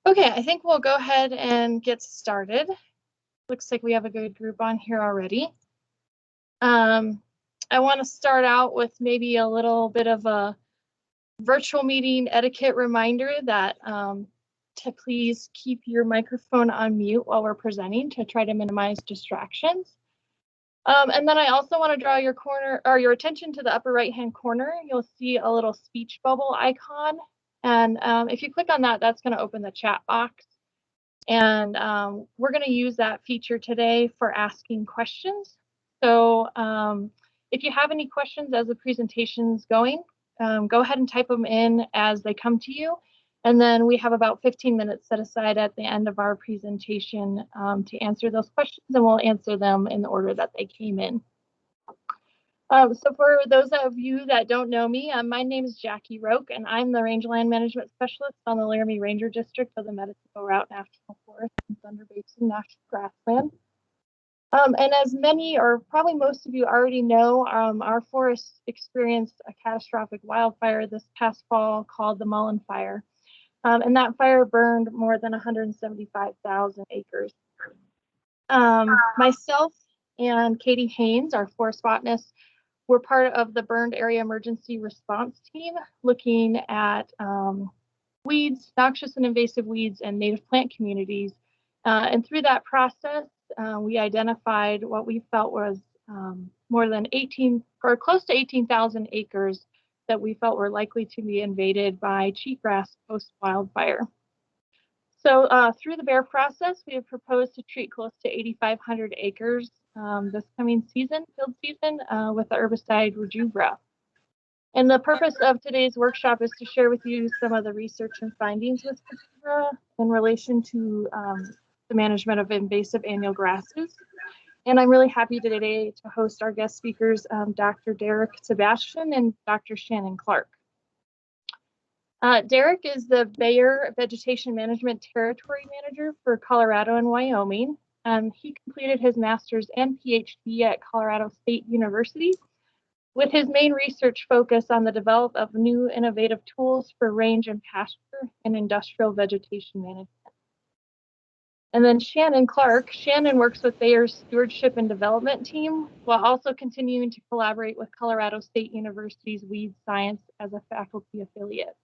Okay, I think we'll go ahead and get started. Looks like we have a good group on here already. I want to start out with maybe a little bit of a virtual meeting etiquette reminder that to please keep your microphone on mute while we're presenting to try to minimize distractions. And then I also want to draw your attention to the upper right-hand corner. You'll see a little speech bubble icon. And if you click on that, that's going to open the chat box. And we're going to use that feature today for asking questions. So if you have any questions as the presentation's going, go ahead and type them in as they come to you. And then we have about 15 minutes set aside at the end of our presentation to answer those questions, and we'll answer them in the order that they came in. So for those of you that don't know me, my name is Jackie Roaque, and I'm the Rangeland Management Specialist on the Laramie Ranger District of the Medicine Route National Forest and Thunder Basin National Grassland. And as many or probably most of you already know, our forest experienced a catastrophic wildfire this past fall called the Mullen Fire. And that fire burned more than 175,000 acres. Myself and Katie Haynes, our forest botanist, were part of the burned area emergency response team looking at weeds, noxious and invasive weeds, and native plant communities. And through that process, we identified what we felt was more than 18 or close to 18,000 acres that we felt were likely to be invaded by cheatgrass post-wildfire. So through the BEAR process, we have proposed to treat close to 8,500 acres this coming season, field season, with the herbicide Rejuvra. And the purpose of today's workshop is to share with you some of the research and findings with Rejuvra in relation to the management of invasive annual grasses. And I'm really happy today to host our guest speakers, Dr. Sebastian and Dr. Shannon Clark. Derek is the Bayer Vegetation Management Territory Manager for Colorado and Wyoming. He completed his master's and PhD at Colorado State University with his main research focus on the development of new innovative tools for range and pasture and industrial vegetation management. And then Shannon Clark. Shannon works with Bayer's Stewardship and Development team while also continuing to collaborate with Colorado State University's Weed Science as a faculty affiliate.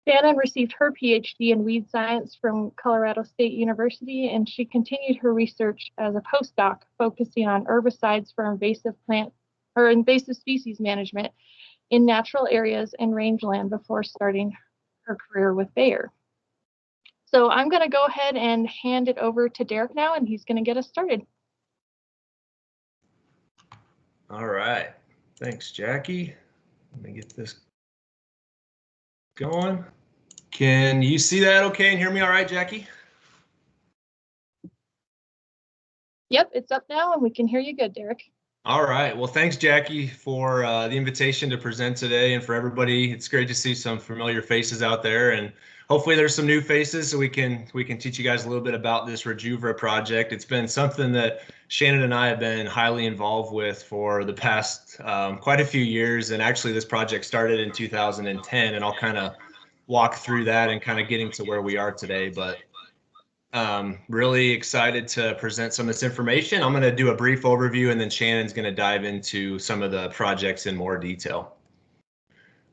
Shannon received her PhD in weed science from Colorado State University, and she continued her research as a postdoc focusing on herbicides for invasive species management in natural areas and rangeland before starting her career with Bayer. So I'm going to go ahead and hand it over to Derek now, and he's going to get us started. All right. Thanks, Jackie. Let me get this going. Can you see that okay and hear me all right, Jackie? Yep, it's up now, and we can hear you good, Derek. All right. Well, thanks, Jackie, for the invitation to present today, and for everybody. It's great to see some familiar faces out there, and hopefully there's some new faces so we can teach you guys a little bit about this Rejuvra project. It's been something that Shannon and I have been highly involved with for the past quite a few years, and actually this project started in 2010, and I'll kind of walk through that and kind of getting to where we are today. But really excited to present some of this information. I'm going to do a brief overview, and then Shannon's going to dive into some of the projects in more detail.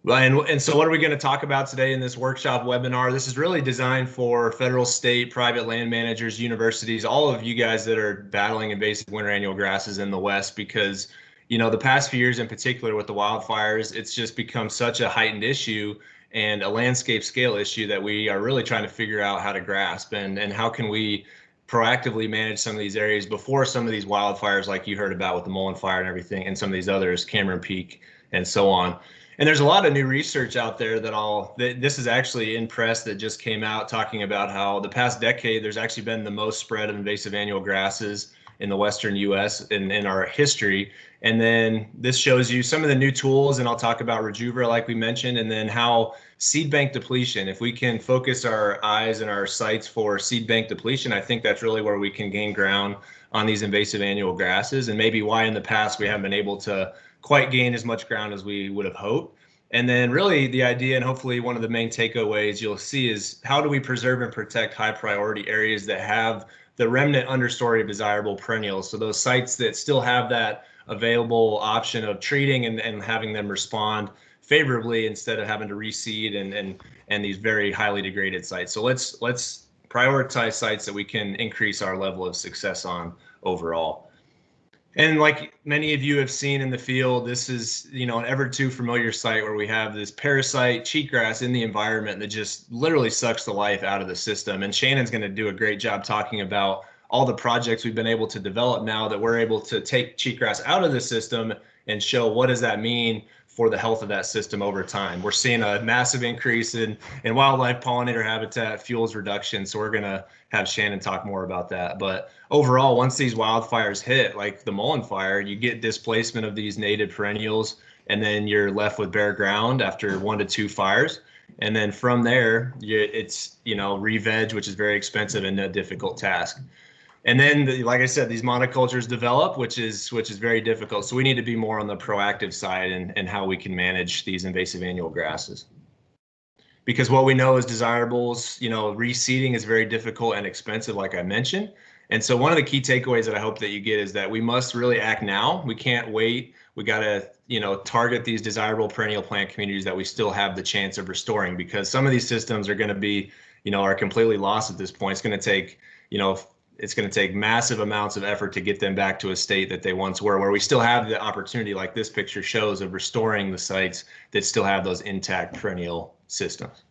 And so what are we going to talk about today in this workshop webinar? This is really designed for federal, state, private land managers, universities, all of you guys that are battling invasive winter annual grasses in the West, because, you know, the past few years in particular with the wildfires, it's just become such a heightened issue and a landscape scale issue that we are really trying to figure out how to grasp, and how can we proactively manage some of these areas before some of these wildfires, like you heard about with the Mullen Fire and everything, and some of these others, Cameron Peak and so on. And there's a lot of new research out there this is actually in press that just came out talking about how the past decade there's actually been the most spread of invasive annual grasses in the Western US in our history. And then this shows you some of the new tools, and I'll talk about Rejuvra like we mentioned, and then how seed bank depletion, if we can focus our eyes and our sights for seed bank depletion, I think that's really where we can gain ground on these invasive annual grasses, and maybe why in the past we haven't been able to quite gain as much ground as we would have hoped. And then really the idea, and hopefully one of the main takeaways you'll see, is how do we preserve and protect high priority areas that have the remnant understory of desirable perennials. So those sites that still have that available option of treating and having them respond favorably instead of having to reseed and these very highly degraded sites. So let's prioritize sites that we can increase our level of success on overall. And like many of you have seen in the field, this is, an ever too familiar site where we have this parasite cheatgrass in the environment that just literally sucks the life out of the system. And Shannon's going to do a great job talking about all the projects we've been able to develop now that we're able to take cheatgrass out of the system and show what does that mean for the health of that system over time. We're seeing a massive increase in wildlife pollinator habitat, fuels reduction. So we're going to have Shannon talk more about that. But overall, once these wildfires hit, like the Mullen fire, you get displacement of these native perennials, and then you're left with bare ground after 1 to 2 fires. And then from there, it's, re-veg, which is very expensive and a difficult task. And then, like I said, these monocultures develop, which is very difficult. So we need to be more on the proactive side and how we can manage these invasive annual grasses. Because what we know is desirables, reseeding is very difficult and expensive, like I mentioned. And so one of the key takeaways that I hope that you get is that we must really act now. We can't wait. We got to, target these desirable perennial plant communities that we still have the chance of restoring, because some of these systems are going to be, are completely lost at this point. It's going to take, it's going to take massive amounts of effort to get them back to a state that they once were, where we still have the opportunity, like this picture shows, of restoring the sites that still have those intact perennial systems.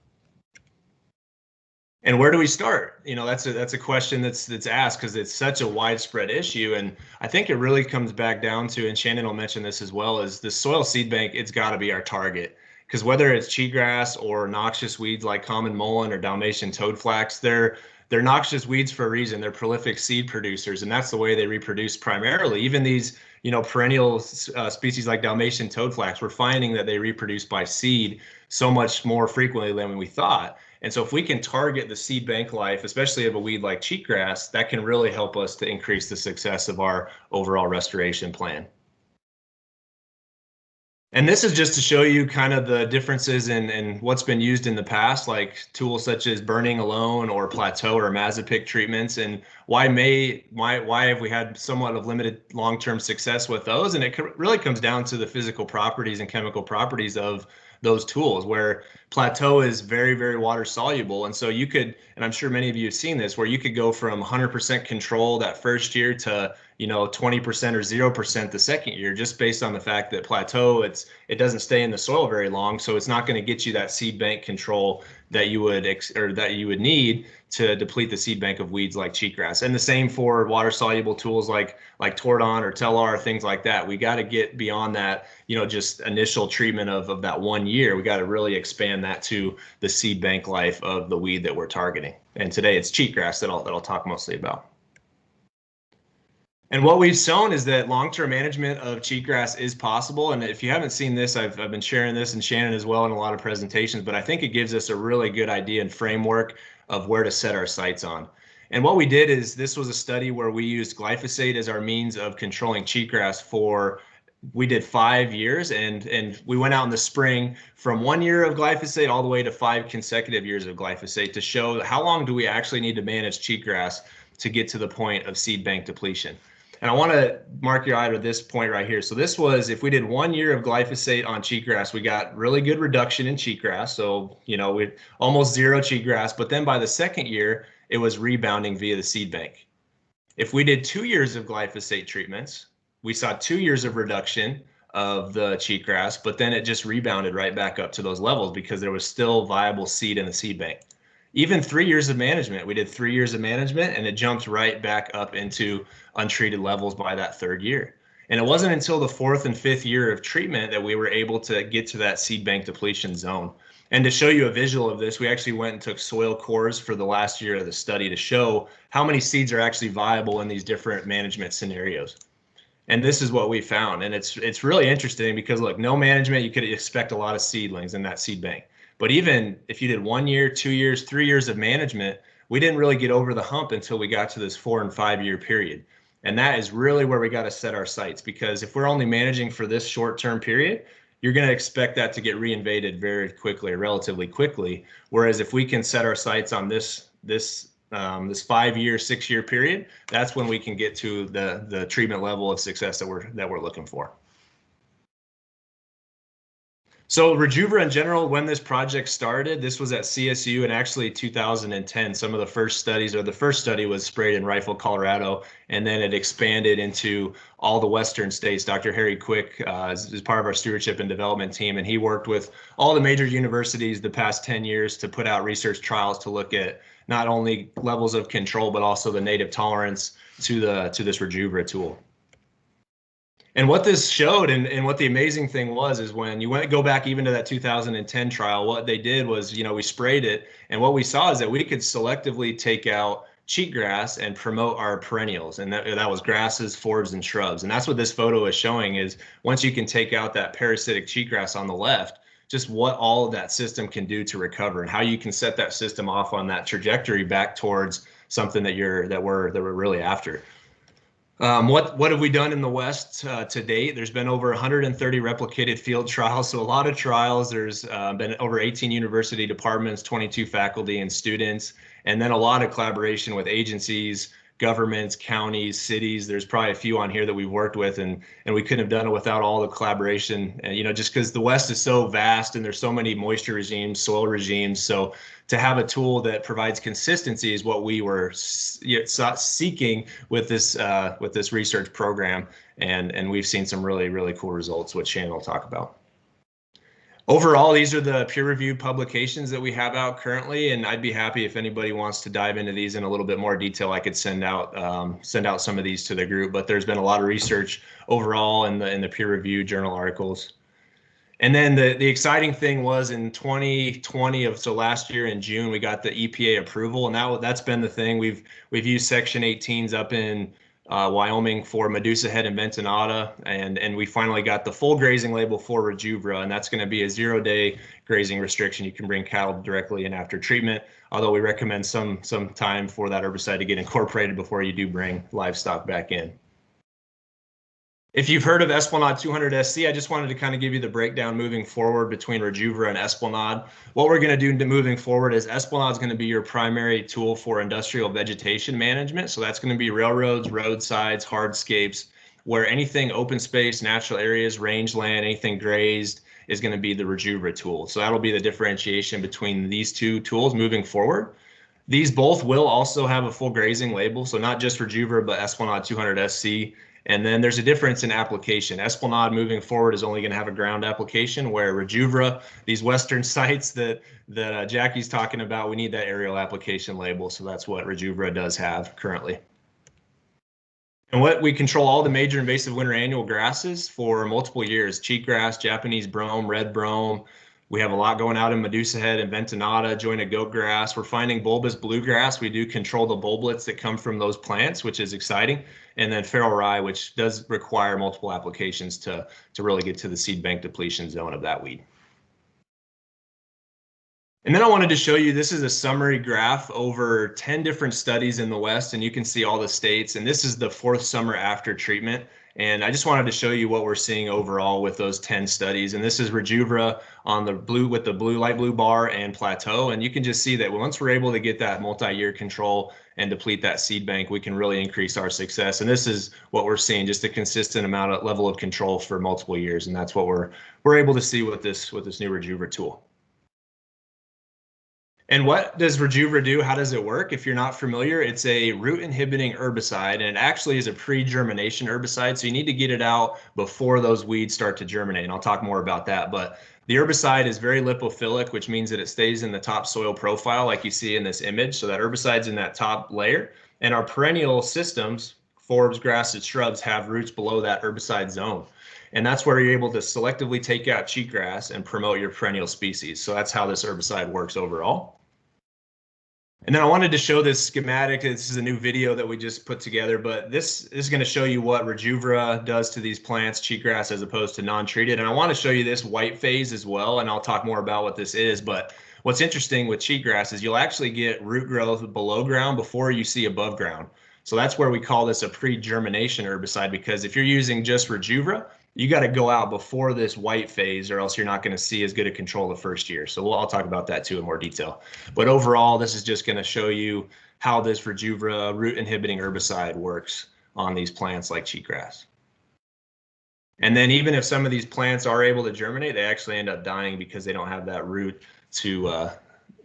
And where do we start? That's a question that's asked because it's such a widespread issue. And I think it really comes back down to, and Shannon will mention this as well, is the soil seed bank. It's got to be our target, because whether it's cheatgrass or noxious weeds like common mullein or Dalmatian toadflax, they're noxious weeds for a reason. They're prolific seed producers, and that's the way they reproduce primarily. Even these, perennial species like Dalmatian toadflax, we're finding that they reproduce by seed so much more frequently than we thought. And so if we can target the seed bank life, especially of a weed like cheatgrass, that can really help us to increase the success of our overall restoration plan. And this is just to show you kind of the differences in what's been used in the past, like tools such as burning alone or plateau or masopic treatments, and why have we had somewhat of limited long-term success with those? And it really comes down to the physical properties and chemical properties of those tools, where plateau is very, very water soluble. And so you could, and I'm sure many of you have seen this, where you could go from 100% control that first year to 20% or 0% the second year, just based on the fact that plateau, it doesn't stay in the soil very long, so it's not going to get you that seed bank control that you would need to deplete the seed bank of weeds like cheatgrass. And the same for water soluble tools like Tordon or Telar, things like that. We got to get beyond that, just initial treatment of that 1 year. We got to really expand that to the seed bank life of the weed that we're targeting. And today it's cheatgrass that I'll talk mostly about. And what we've shown is that long-term management of cheatgrass is possible. And if you haven't seen this, I've been sharing this, and Shannon as well, in a lot of presentations, but I think it gives us a really good idea and framework of where to set our sights on. And what we did is, this was a study where we used glyphosate as our means of controlling cheatgrass we did 5 years, and we went out in the spring from 1 year of glyphosate all the way to 5 consecutive years of glyphosate to show how long do we actually need to manage cheatgrass to get to the point of seed bank depletion. And I want to mark your eye to this point right here. So this was, if we did 1 year of glyphosate on cheatgrass, we got really good reduction in cheatgrass. So, we almost zero cheatgrass, but then by the second year, it was rebounding via the seed bank. If we did 2 years of glyphosate treatments, we saw 2 years of reduction of the cheatgrass, but then it just rebounded right back up to those levels because there was still viable seed in the seed bank. Even 3 years of management, we did 3 years of management, and it jumped right back up into untreated levels by that third year. And it wasn't until the 4th and 5th year of treatment that we were able to get to that seed bank depletion zone. And to show you a visual of this, we actually went and took soil cores for the last year of the study to show how many seeds are actually viable in these different management scenarios. And this is what we found. And it's really interesting because, look, no management, you could expect a lot of seedlings in that seed bank. But even if you did 1 year, 2 years, 3 years of management, we didn't really get over the hump until we got to this 4 and 5 year period. And that is really where we got to set our sights, because if we're only managing for this short-term period, you're going to expect that to get reinvaded very quickly, relatively quickly. Whereas if we can set our sights on this 5-year, 6-year period, that's when we can get to the treatment level of success that we're looking for. So Rejuvra in general, when this project started, this was at CSU in actually 2010. Some of the first studies, or the first study was sprayed in Rifle, Colorado, and then it expanded into all the Western states. Dr. Harry Quick is part of our stewardship and development team, and he worked with all the major universities the past 10 years to put out research trials to look at not only levels of control, but also the native tolerance to this Rejuvra tool. And what this showed, and what the amazing thing was, is when you go back even to that 2010 trial, what they did was, we sprayed it, and what we saw is that we could selectively take out cheatgrass and promote our perennials, and that was grasses, forbs, and shrubs. And that's what this photo is showing, is once you can take out that parasitic cheatgrass on the left, just what all of that system can do to recover, and how you can set that system off on that trajectory back towards something that we're really after. What have we done in the West to date? There's been over 130 replicated field trials, so a lot of trials. There's been over 18 university departments, 22 faculty and students, and then a lot of collaboration with agencies, governments, counties, cities. There's probably a few on here that we've worked with, and we couldn't have done it without all the collaboration. And, just because the West is so vast and there's so many moisture regimes, soil regimes, so to have a tool that provides consistency is what we were seeking with this research program, and we've seen some really, really cool results, which Shannon will talk about. Overall, these are the peer-reviewed publications that we have out currently, and I'd be happy if anybody wants to dive into these in a little bit more detail. I could send out some of these to the group, but there's been a lot of research overall in the peer-reviewed journal articles. And then the exciting thing was in 2020, so last year in June, we got the EPA approval, and that's been the thing. We've used Section 18s up in Wyoming for Medusa head and ventinata, and we finally got the full grazing label for Rejuvra, and that's going to be a 0-day grazing restriction. You can bring cattle directly in after treatment, although we recommend some time for that herbicide to get incorporated before you do bring livestock back in. If you've heard of Esplanade 200 SC, I just wanted to kind of give you the breakdown moving forward between Rejuvra and Esplanade. What we're going to do moving forward is Esplanade is going to be your primary tool for industrial vegetation management. So that's going to be railroads, roadsides, hardscapes, where anything open space, natural areas, rangeland, anything grazed is going to be the Rejuvra tool. So that'll be the differentiation between these two tools moving forward. These both will also have a full grazing label, so not just Rejuvra, but Esplanade 200 SC. And then there's a difference in application. Esplanade moving forward is only going to have a ground application, where Rejuvra, these western sites that Jackie's talking about, we need that aerial application label. So that's what Rejuvra does have currently. And we control all the major invasive winter annual grasses for multiple years: cheatgrass, Japanese brome, red brome. We have a lot going out in Medusa head and ventinata, jointed goat grass. We're finding bulbous bluegrass. We do control the bulblets that come from those plants, which is exciting. And then feral rye, which does require multiple applications to really get to the seed bank depletion zone of that weed. And then I wanted to show you, this is a summary graph over 10 different studies in the West, and you can see all the states. And this is the 4th summer after treatment. And I just wanted to show you what we're seeing overall with those 10 studies. And this is Rejuvra on the blue, with the light blue bar, and plateau. And you can just see that once we're able to get that multi-year control and deplete that seed bank, we can really increase our success. And this is what we're seeing, just a consistent level of control for multiple years. And that's what we're able to see with this new Rejuvra tool. And what does Rejuvra do? How does it work? If you're not familiar, it's a root inhibiting herbicide, and it actually is a pre-germination herbicide. So you need to get it out before those weeds start to germinate. And I'll talk more about that. But the herbicide is very lipophilic, which means that it stays in the top soil profile like you see in this image. So that herbicide's in that top layer. And our perennial systems, forbs, grasses, shrubs, have roots below that herbicide zone. And that's where you're able to selectively take out cheatgrass and promote your perennial species. So that's how this herbicide works overall. And then I wanted to show this schematic. This is a new video that we just put together, but this is going to show you what Rejuvra does to these plants, cheatgrass, as opposed to non-treated. And I want to show you this white phase as well, and I'll talk more about what this is. But what's interesting with cheatgrass is you'll actually get root growth below ground before you see above ground. So that's where we call this a pre-germination herbicide, because if you're using just Rejuvra, you got to go out before this white phase, or else you're not going to see as good a control the first year. So I'll talk about that too in more detail. But overall, this is just going to show you how this Rejuvra root inhibiting herbicide works on these plants like cheatgrass. And then even if some of these plants are able to germinate, they actually end up dying because they don't have that root to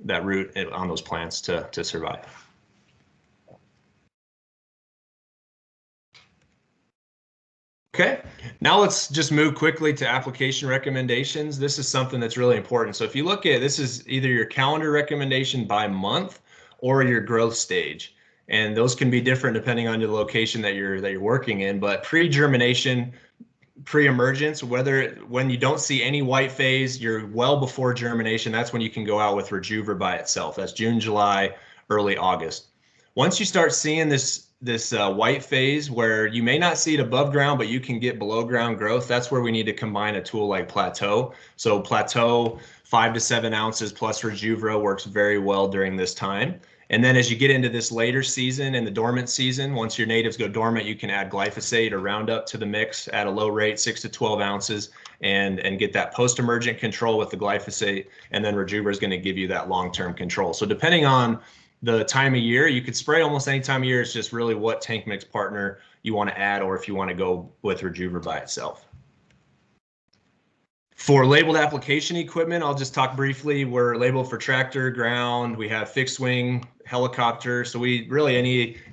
that root on those plants to survive. Okay, now let's just move quickly to application recommendations. This is something that's really important. So if you look at, this is either your calendar recommendation by month or your growth stage. And those can be different depending on the location that you're working in, but pre-germination, pre-emergence, when you don't see any white phase, you're well before germination, that's when you can go out with Rejuvra by itself. That's June, July, early August. Once you start seeing this white phase where you may not see it above ground, but you can get below ground growth, that's where we need to combine a tool like Plateau. So Plateau, 5 to 7 ounces plus Rejuvra works very well during this time. And then as you get into this later season and the dormant season, once your natives go dormant, you can add glyphosate or Roundup to the mix at a low rate, 6 to 12 ounces, and get that post-emergent control with the glyphosate. And then Rejuvra is going to give you that long-term control. So depending on the time of year, you could spray almost any time of year. It's just really what tank mix partner you want to add, or if you want to go with Rejuvra by itself. For labeled application equipment, I'll just talk briefly. We're labeled for tractor, ground, we have fixed wing, helicopter. So we really,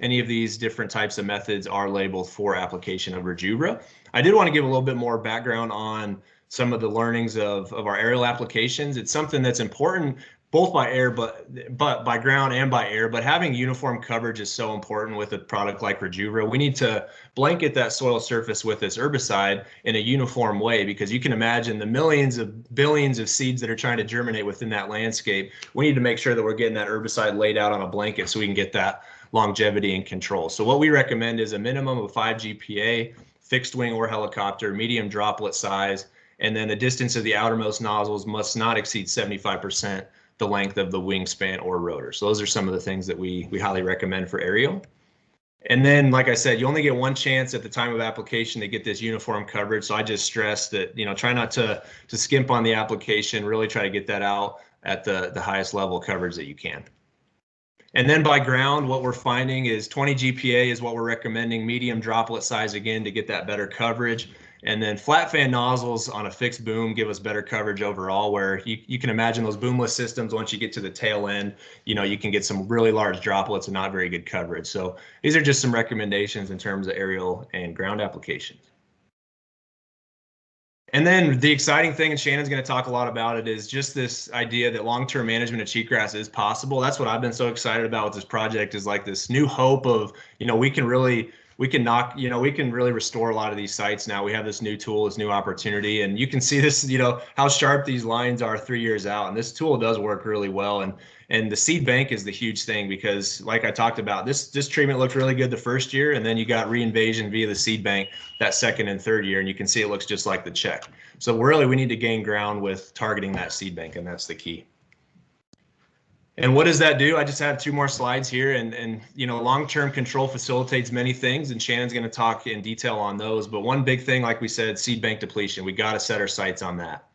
any of these different types of methods are labeled for application of Rejuvra. I did want to give a little bit more background on some of the learnings of our aerial applications. It's something that's important both by air, but by ground and by air. But having uniform coverage is so important with a product like Rejuvra. We need to blanket that soil surface with this herbicide in a uniform way, because you can imagine the millions of billions of seeds that are trying to germinate within that landscape. We need to make sure that we're getting that herbicide laid out on a blanket so we can get that longevity and control. So what we recommend is a minimum of 5 GPA, fixed wing or helicopter, medium droplet size, and then the distance of the outermost nozzles must not exceed 75% the length of the wingspan or rotor. So those are some of the things that we highly recommend for aerial. And then, like I said, you only get one chance at the time of application to get this uniform coverage. So I just stress that, try not to skimp on the application, really try to get that out at the highest level coverage that you can. And then by ground, what we're finding is 20 GPA is what we're recommending, medium droplet size again to get that better coverage. And then flat fan nozzles on a fixed boom give us better coverage overall, where you can imagine those boomless systems, once you get to the tail end, you can get some really large droplets and not very good coverage. So these are just some recommendations in terms of aerial and ground applications. And then the exciting thing, and Shannon's going to talk a lot about it, is just this idea that long-term management of cheatgrass is possible. That's what I've been so excited about with this project, is like this new hope of, we can really restore a lot of these sites now. We have this new tool, this new opportunity, and you can see this, how sharp these lines are 3 years out. And this tool does work really well. And the seed bank is the huge thing, because like I talked about, this treatment looked really good the first year, and then you got reinvasion via the seed bank that second and third year, and you can see it looks just like the check. So really, we need to gain ground with targeting that seed bank, and that's the key. And what does that do? I just have 2 more slides here, and long-term control facilitates many things, and Shannon's going to talk in detail on those. But one big thing, like we said, seed bank depletion. We got to set our sights on that.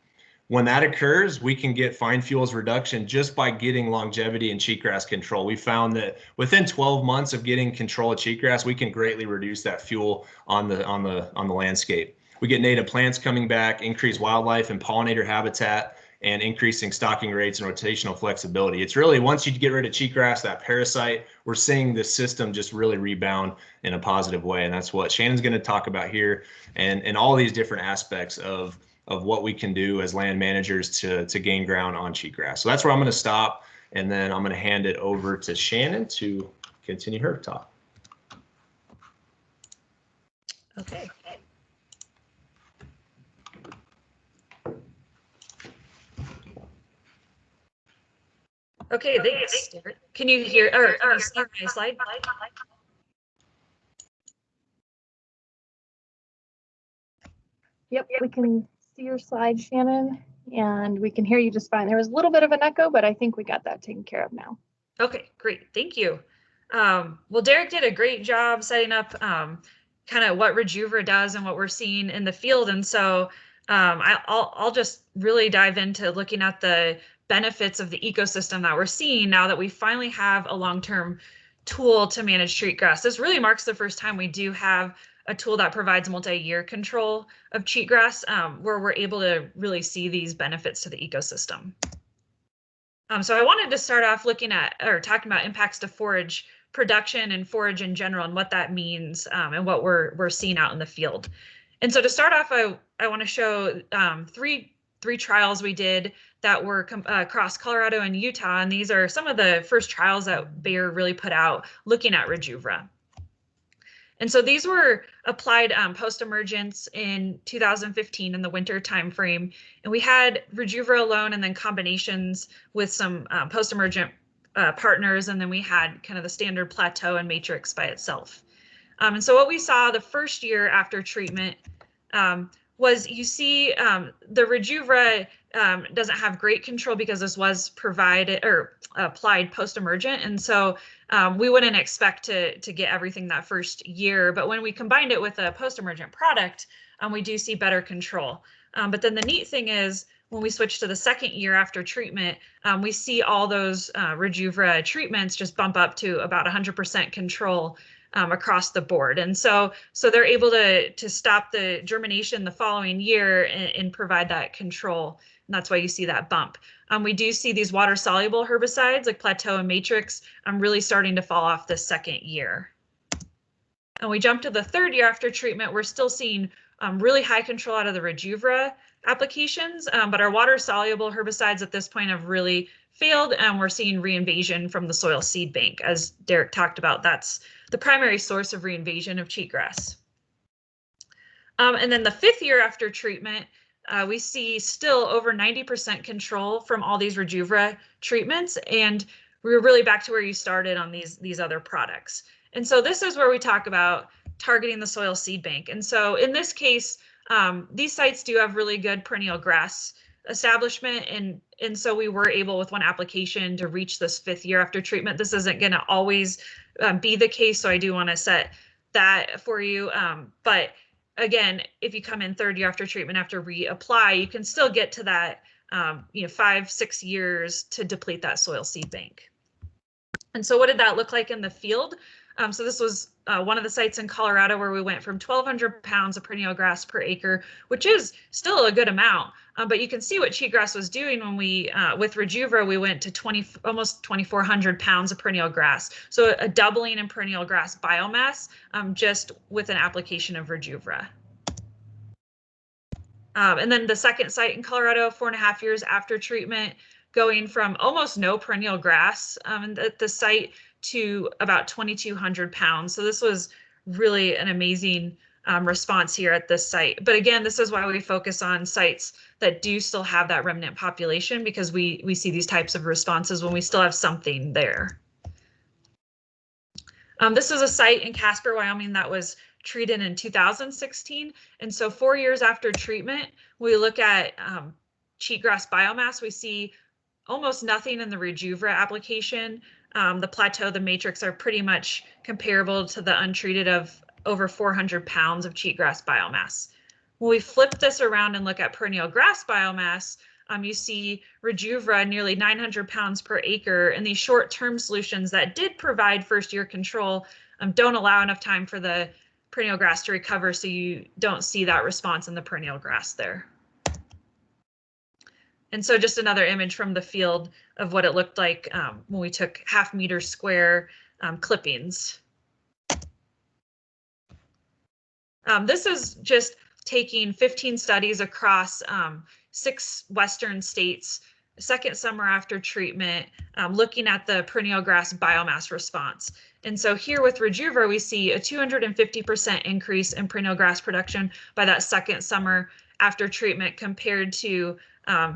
When that occurs, we can get fine fuels reduction just by getting longevity and cheatgrass control. We found that within 12 months of getting control of cheatgrass, we can greatly reduce that fuel on the landscape. We get native plants coming back, increased wildlife and pollinator habitat, and increasing stocking rates and rotational flexibility. It's really, once you get rid of cheatgrass, that parasite, we're seeing the system just really rebound in a positive way. And that's what Shannon's going to talk about here, and all these different aspects of what we can do as land managers to gain ground on cheatgrass. So that's where I'm going to stop, and then I'm going to hand it over to Shannon to continue her talk. Okay. Okay, thanks. Can you hear, or can you see my slide? Yep, we can see your slide, Shannon, and we can hear you just fine. There was a little bit of an echo, but I think we got that taken care of now. Okay, great. Thank you. Well, Derek did a great job setting up kind of what Rejuvra does and what we're seeing in the field. And so I'll just really dive into looking at the benefits of the ecosystem that we're seeing now that we finally have a long-term tool to manage cheatgrass. This really marks the first time we do have a tool that provides multi-year control of cheatgrass, where we're able to really see these benefits to the ecosystem. So I wanted to start off looking at or talking about impacts to forage production and forage in general and what that means, and what we're seeing out in the field. And so to start off, I want to show three trials we did that were across Colorado and Utah, and these are some of the first trials that Bayer really put out looking at Rejuvra. And so these were applied post-emergence in 2015 in the winter timeframe, and we had Rejuvra alone and then combinations with some post-emergent partners, and then we had kind of the standard plateau and matrix by itself. And so what we saw the first year after treatment was you see the Rejuvra doesn't have great control because this was provided or applied post-emergent. And so we wouldn't expect to get everything that first year. But when we combined it with a post-emergent product, we do see better control. But then the neat thing is when we switch to the second year after treatment, we see all those Rejuvra treatments just bump up to about 100% control across the board. And so they're able to stop the germination the following year and provide that control. And that's why you see that bump. We do see these water-soluble herbicides like plateau and matrix really starting to fall off the second year. And we jump to the third year after treatment, we're still seeing really high control out of the Rejuvra applications, but our water-soluble herbicides at this point have really failed, and we're seeing reinvasion from the soil seed bank. As Derek talked about, that's the primary source of reinvasion of cheatgrass. And then the fifth year after treatment, we see still over 90% control from all these Rejuvra treatments, and we're really back to where you started on these other products. And so this is where we talk about targeting the soil seed bank. And so in this case, these sites do have really good perennial grass establishment, and so we were able with one application to reach this fifth year after treatment. This isn't going to always be the case, so I do want to set that for you. But again, if you come in third year after treatment after reapply, you can still get to that 5-6 years to deplete that soil seed bank. And so what did that look like in the field? So this was one of the sites in Colorado where we went from 1,200 pounds of perennial grass per acre, which is still a good amount. But you can see what cheatgrass was doing when we, with Rejuvra, we went to almost 2,400 pounds of perennial grass. So a doubling in perennial grass biomass just with an application of Rejuvra. And then the second site in Colorado, 4.5 years after treatment, going from almost no perennial grass at the site to about 2,200 pounds. So this was really an amazing response here at this site. But again, this is why we focus on sites that do still have that remnant population, because we see these types of responses when we still have something there. This is a site in Casper, Wyoming that was treated in 2016. And so 4 years after treatment, we look at cheatgrass biomass. We see almost nothing in the Rejuvra application. The plateau, the matrix are pretty much comparable to the untreated of over 400 pounds of cheatgrass biomass. When we flip this around and look at perennial grass biomass, you see Rejuvra nearly 900 pounds per acre, and these short-term solutions that did provide first-year control don't allow enough time for the perennial grass to recover, so you don't see that response in the perennial grass there. And so just another image from the field of what it looked like when we took 1/2 meter square clippings. This is just taking 15 studies across 6 Western states, second summer after treatment, looking at the perennial grass biomass response. And so here with Rejuvra, we see a 250% increase in perennial grass production by that second summer after treatment, compared to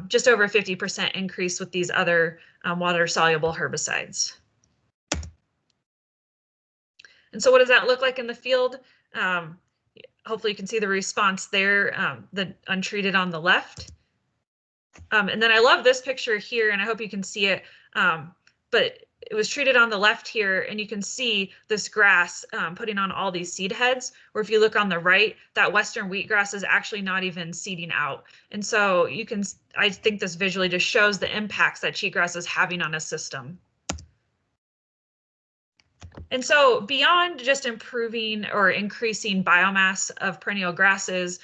just over a 50% increase with these other water-soluble herbicides. And so what does that look like in the field? Hopefully you can see the response there, the untreated on the left. And then I love this picture here, and I hope you can see it. But it was treated on the left here, and you can see this grass putting on all these seed heads, or if you look on the right, that western wheatgrass is actually not even seeding out. And so you can, I think this visually just shows the impacts that cheatgrass is having on a system. And so beyond just improving or increasing biomass of perennial grasses,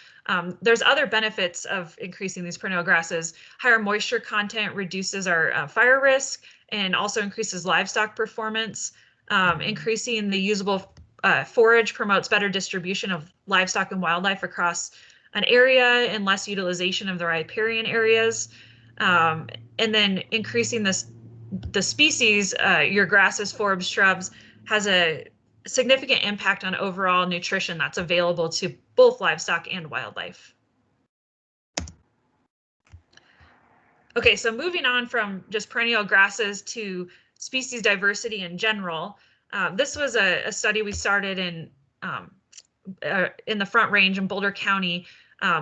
there's other benefits of increasing these perennial grasses. Higher moisture content reduces our fire risk and also increases livestock performance. Increasing the usable forage promotes better distribution of livestock and wildlife across an area and less utilization of the riparian areas. And then increasing the species, your grasses, forbs, shrubs, has a significant impact on overall nutrition that's available to both livestock and wildlife. Okay, so moving on from just perennial grasses to species diversity in general, this was a study we started in the Front Range in Boulder County,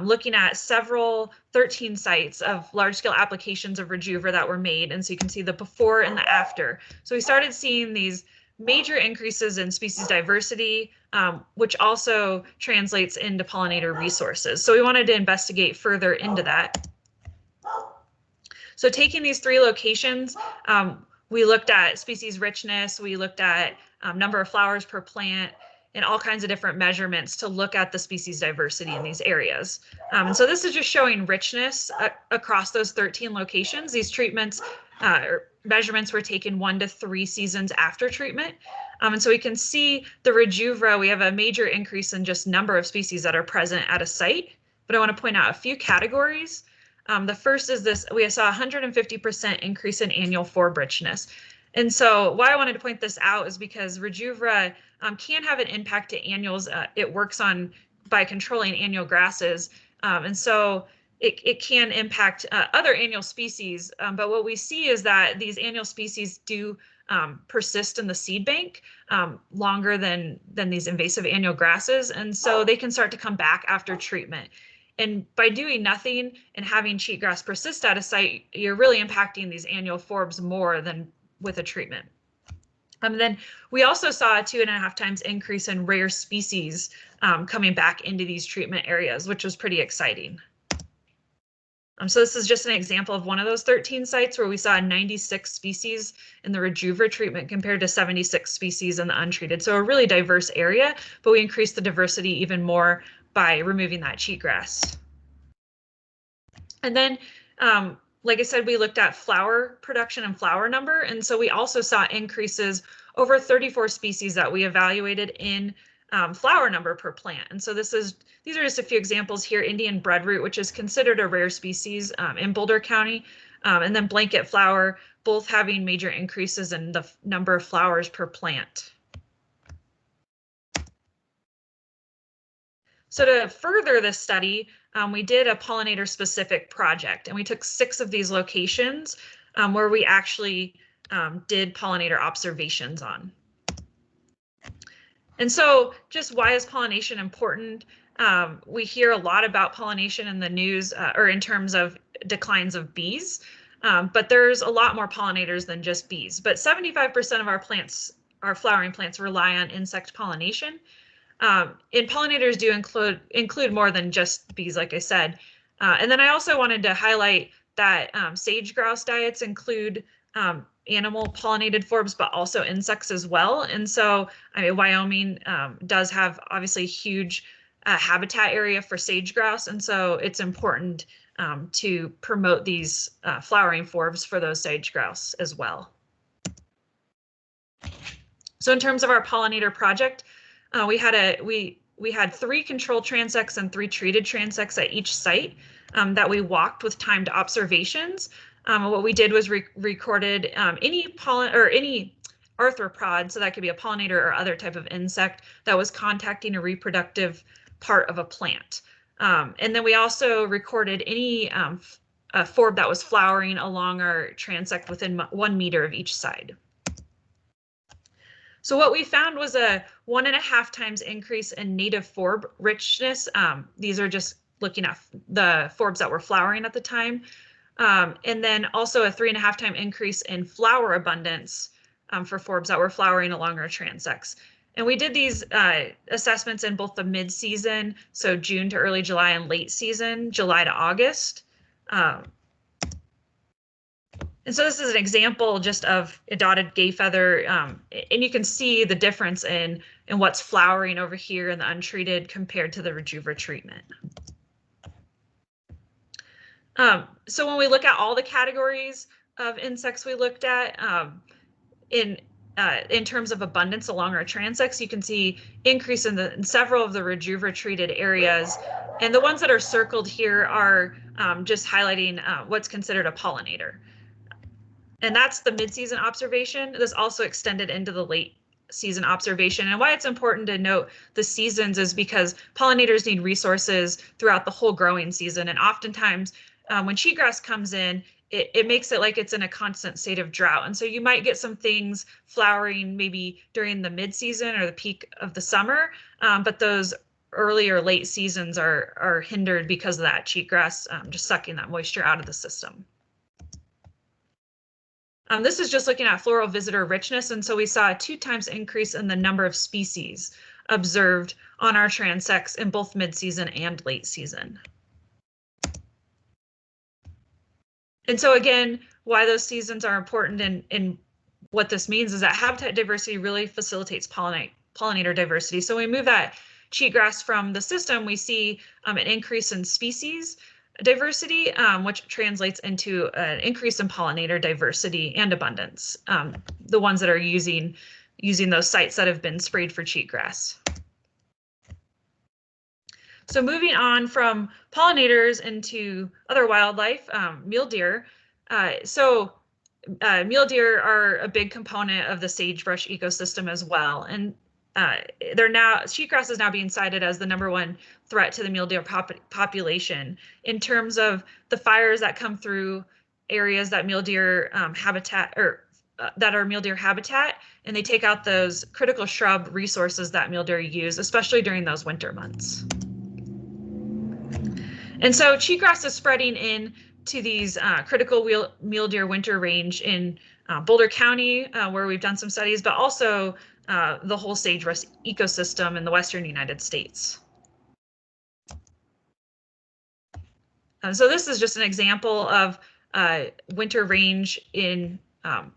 looking at 13 sites of large-scale applications of Rejuvra that were made, and so you can see the before and the after. So we started seeing these major increases in species diversity, which also translates into pollinator resources. So we wanted to investigate further into that. So taking these 3 locations, we looked at species richness, we looked at number of flowers per plant, and all kinds of different measurements to look at the species diversity in these areas. And so this is just showing richness across those 13 locations. These treatments measurements were taken 1 to 3 seasons after treatment. And so we can see the Rejuvra, we have a major increase in just number of species that are present at a site. But I want to point out a few categories. The first is this, we saw 150% increase in annual forb richness. And so why I wanted to point this out is because Rejuvra can have an impact to annuals. It works by controlling annual grasses. And so it can impact other annual species. But what we see is that these annual species do persist in the seed bank longer than these invasive annual grasses. And so they can start to come back after treatment. And by doing nothing and having cheatgrass persist at a site, you're really impacting these annual forbs more than with a treatment. Then we also saw a 2.5 times increase in rare species coming back into these treatment areas, which was pretty exciting. So this is just an example of one of those 13 sites where we saw 96 species in the Rejuvra treatment compared to 76 species in the untreated. So a really diverse area, but we increased the diversity even more by removing that cheatgrass. And then, like I said, we looked at flower production and flower number. And so we also saw increases over 34 species that we evaluated in flower number per plant. And so these are just a few examples here. Indian breadroot, which is considered a rare species in Boulder County, and then blanket flower, both having major increases in the number of flowers per plant. So to further this study, we did a pollinator specific project, and we took 6 of these locations where we actually did pollinator observations on. And so just why is pollination important? We hear a lot about pollination in the news or in terms of declines of bees, but there's a lot more pollinators than just bees. But 75% of our plants, our flowering plants, rely on insect pollination. And pollinators do include more than just bees, like I said. And then I also wanted to highlight that sage grouse diets include animal pollinated forbs, but also insects as well. And so, I mean, Wyoming does have obviously huge habitat area for sage grouse. And so it's important to promote these flowering forbs for those sage grouse as well. So in terms of our pollinator project, we had 3 controlled transects and 3 treated transects at each site that we walked with timed observations. What we did was recorded any pollen or any arthropod, so that could be a pollinator or other type of insect that was contacting a reproductive part of a plant. And then we also recorded any forb that was flowering along our transect within 1 meter of each side. So what we found was a 1.5 times increase in native forb richness. These are just looking at the forbs that were flowering at the time. And then also a 3.5 time increase in flower abundance for forbs that were flowering along our transects. And we did these assessments in both the mid-season, so June to early July, and late season, July to August. And so this is an example just of a dotted gay feather, and you can see the difference in what's flowering over here in the untreated compared to the Rejuvra treatment. So when we look at all the categories of insects we looked at, in terms of abundance along our transects, you can see increase in several of the Rejuvra treated areas. And the ones that are circled here are just highlighting what's considered a pollinator. And that's the mid-season observation. This also extended into the late season observation. And why it's important to note the seasons is because pollinators need resources throughout the whole growing season. And oftentimes when cheatgrass comes in, it makes it like it's in a constant state of drought. And so you might get some things flowering maybe during the mid-season or the peak of the summer, but those early or late seasons are hindered because of that cheatgrass just sucking that moisture out of the system. This is just looking at floral visitor richness, and so we saw a 2 times increase in the number of species observed on our transects in both mid-season and late season. And so again, why those seasons are important and what this means is that habitat diversity really facilitates pollinator diversity. So when we move that cheatgrass from the system, we see an increase in species diversity, which translates into an increase in pollinator diversity and abundance, the ones that are using those sites that have been sprayed for cheatgrass. So moving on from pollinators into other wildlife, mule deer. Mule deer are a big component of the sagebrush ecosystem as well, and cheatgrass is now being cited as the #1 threat to the mule deer population in terms of the fires that come through areas that mule deer that are mule deer habitat, and they take out those critical shrub resources that mule deer use, especially during those winter months. And so cheatgrass is spreading in to these critical mule deer winter range in Boulder County, where we've done some studies, but also the whole sagebrush ecosystem in the western United States. So this is just an example of winter range in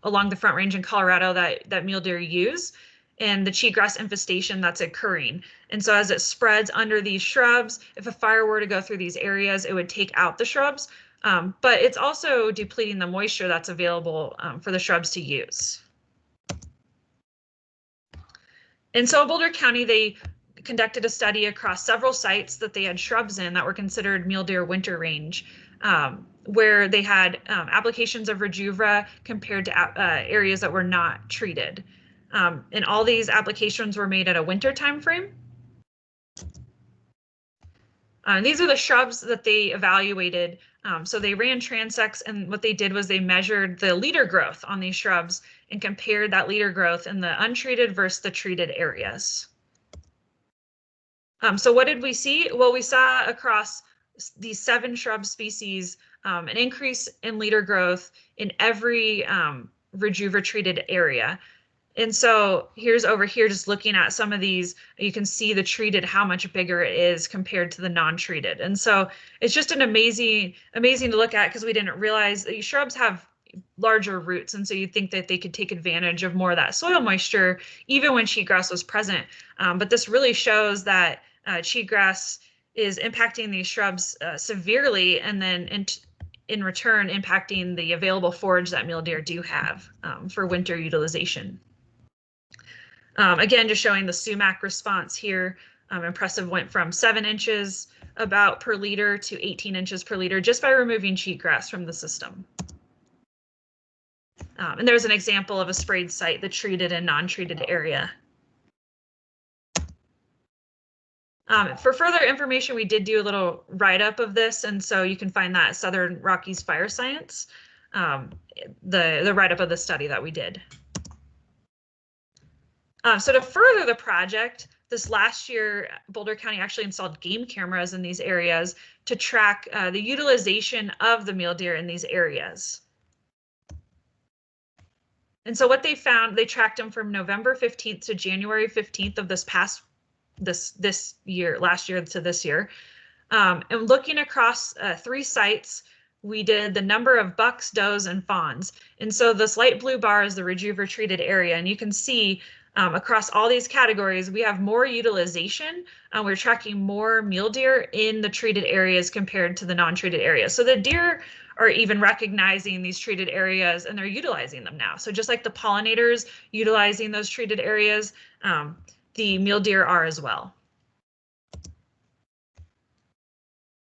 along the Front Range in Colorado that mule deer use, and the cheatgrass infestation that's occurring. And so as it spreads under these shrubs, if a fire were to go through these areas, it would take out the shrubs, but it's also depleting the moisture that's available for the shrubs to use. And so Boulder County, they conducted a study across several sites that they had shrubs in that were considered mule deer winter range, where they had applications of Rejuvra compared to areas that were not treated. And all these applications were made at a winter time frame. These are the shrubs that they evaluated. So they ran transects, and what they did was they measured the leader growth on these shrubs and compared that leader growth in the untreated versus the treated areas. So what did we see? Well, we saw across these 7 shrub species an increase in leader growth in every Rejuvra treated area. And so here's over here, just looking at some of these, you can see the treated, how much bigger it is compared to the non-treated. And so it's just an amazing to look at, because we didn't realize that these shrubs have larger roots. And so you'd think that they could take advantage of more of that soil moisture, even when cheatgrass was present. But this really shows that cheatgrass is impacting these shrubs severely, and then in return impacting the available forage that mule deer do have for winter utilization. Again, just showing the sumac response here. Impressive, went from 7 inches about per liter to 18 inches per liter just by removing cheatgrass from the system. And there's an example of a sprayed site, the treated and non-treated area. For further information, we did do a little write-up of this, and so you can find that at Southern Rockies Fire Science, the write-up of the study that we did. So to further the project, this last year, Boulder County actually installed game cameras in these areas to track the utilization of the mule deer in these areas. And so what they found, they tracked them from November 15th to January 15th of this year, last year to this year. And looking across 3 sites, we did the number of bucks, does, and fawns. And so this light blue bar is the Rejuvra treated area. And you can see across all these categories, we have more utilization. We're tracking more mule deer in the treated areas compared to the non-treated areas. So the deer are even recognizing these treated areas and they're utilizing them now. So just like the pollinators utilizing those treated areas, the mule deer are as well.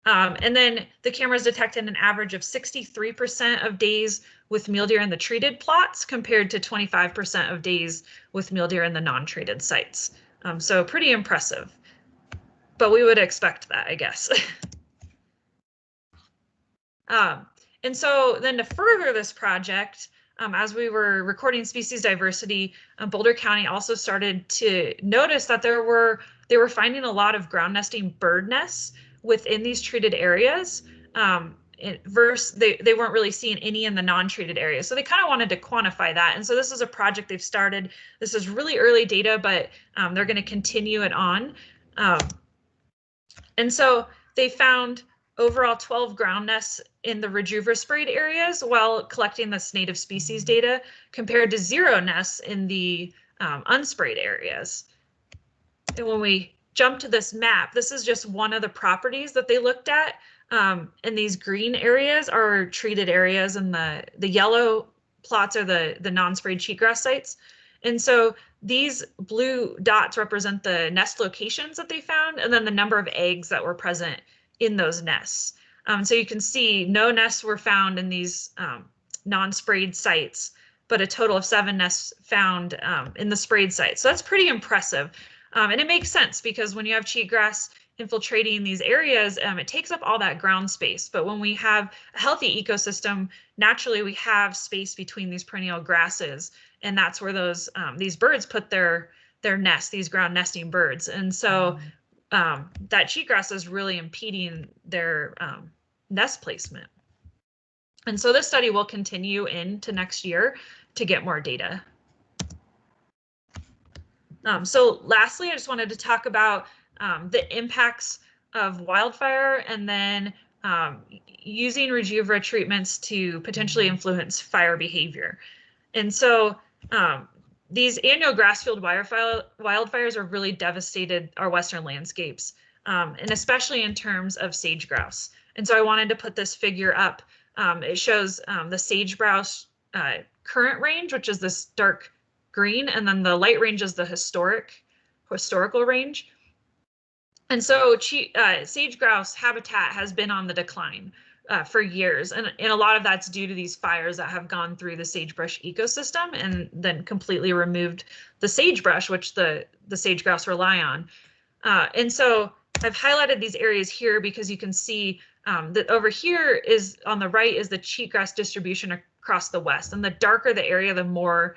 And then the cameras detected an average of 63% of days with mule deer in the treated plots compared to 25% of days with mule deer in the non-treated sites. So pretty impressive, but we would expect that, I guess. And so then to further this project, as we were recording species diversity, Boulder County also started to notice that they were finding a lot of ground nesting bird nests within these treated areas, versus they weren't really seeing any in the non-treated areas. So they kind of wanted to quantify that. And so this is a project they've started. This is really early data, but they're going to continue it on. And so they found overall 12 ground nests in the Rejuvra sprayed areas while collecting this native species data compared to 0 nests in the unsprayed areas. And when we jump to this map, this is just one of the properties that they looked at. And these green areas are treated areas and the yellow plots are the non-sprayed cheatgrass sites. And so these blue dots represent the nest locations that they found and then the number of eggs that were present in those nests. So you can see no nests were found in these non-sprayed sites, but a total of 7 nests found in the sprayed sites. So that's pretty impressive. And it makes sense because when you have cheatgrass infiltrating these areas, it takes up all that ground space. But when we have a healthy ecosystem, naturally we have space between these perennial grasses, and that's where these birds put their nests, these ground nesting birds. And so that cheatgrass is really impeding their nest placement. And so this study will continue into next year to get more data. So lastly, I just wanted to talk about the impacts of wildfire and then using Rejuvra treatments to potentially influence fire behavior. And so these annual grassfield wildfires are really devastated our western landscapes, and especially in terms of sage grouse. And so I wanted to put this figure up. It shows the sage grouse current range, which is this dark green, and then the light range is the historical range. And so sage grouse habitat has been on the decline for years, and a lot of that's due to these fires that have gone through the sagebrush ecosystem and then completely removed the sagebrush, which the sage grouse rely on. And so I've highlighted these areas here because you can see that over here is on the right is the cheatgrass distribution across the west, and the darker the area, the more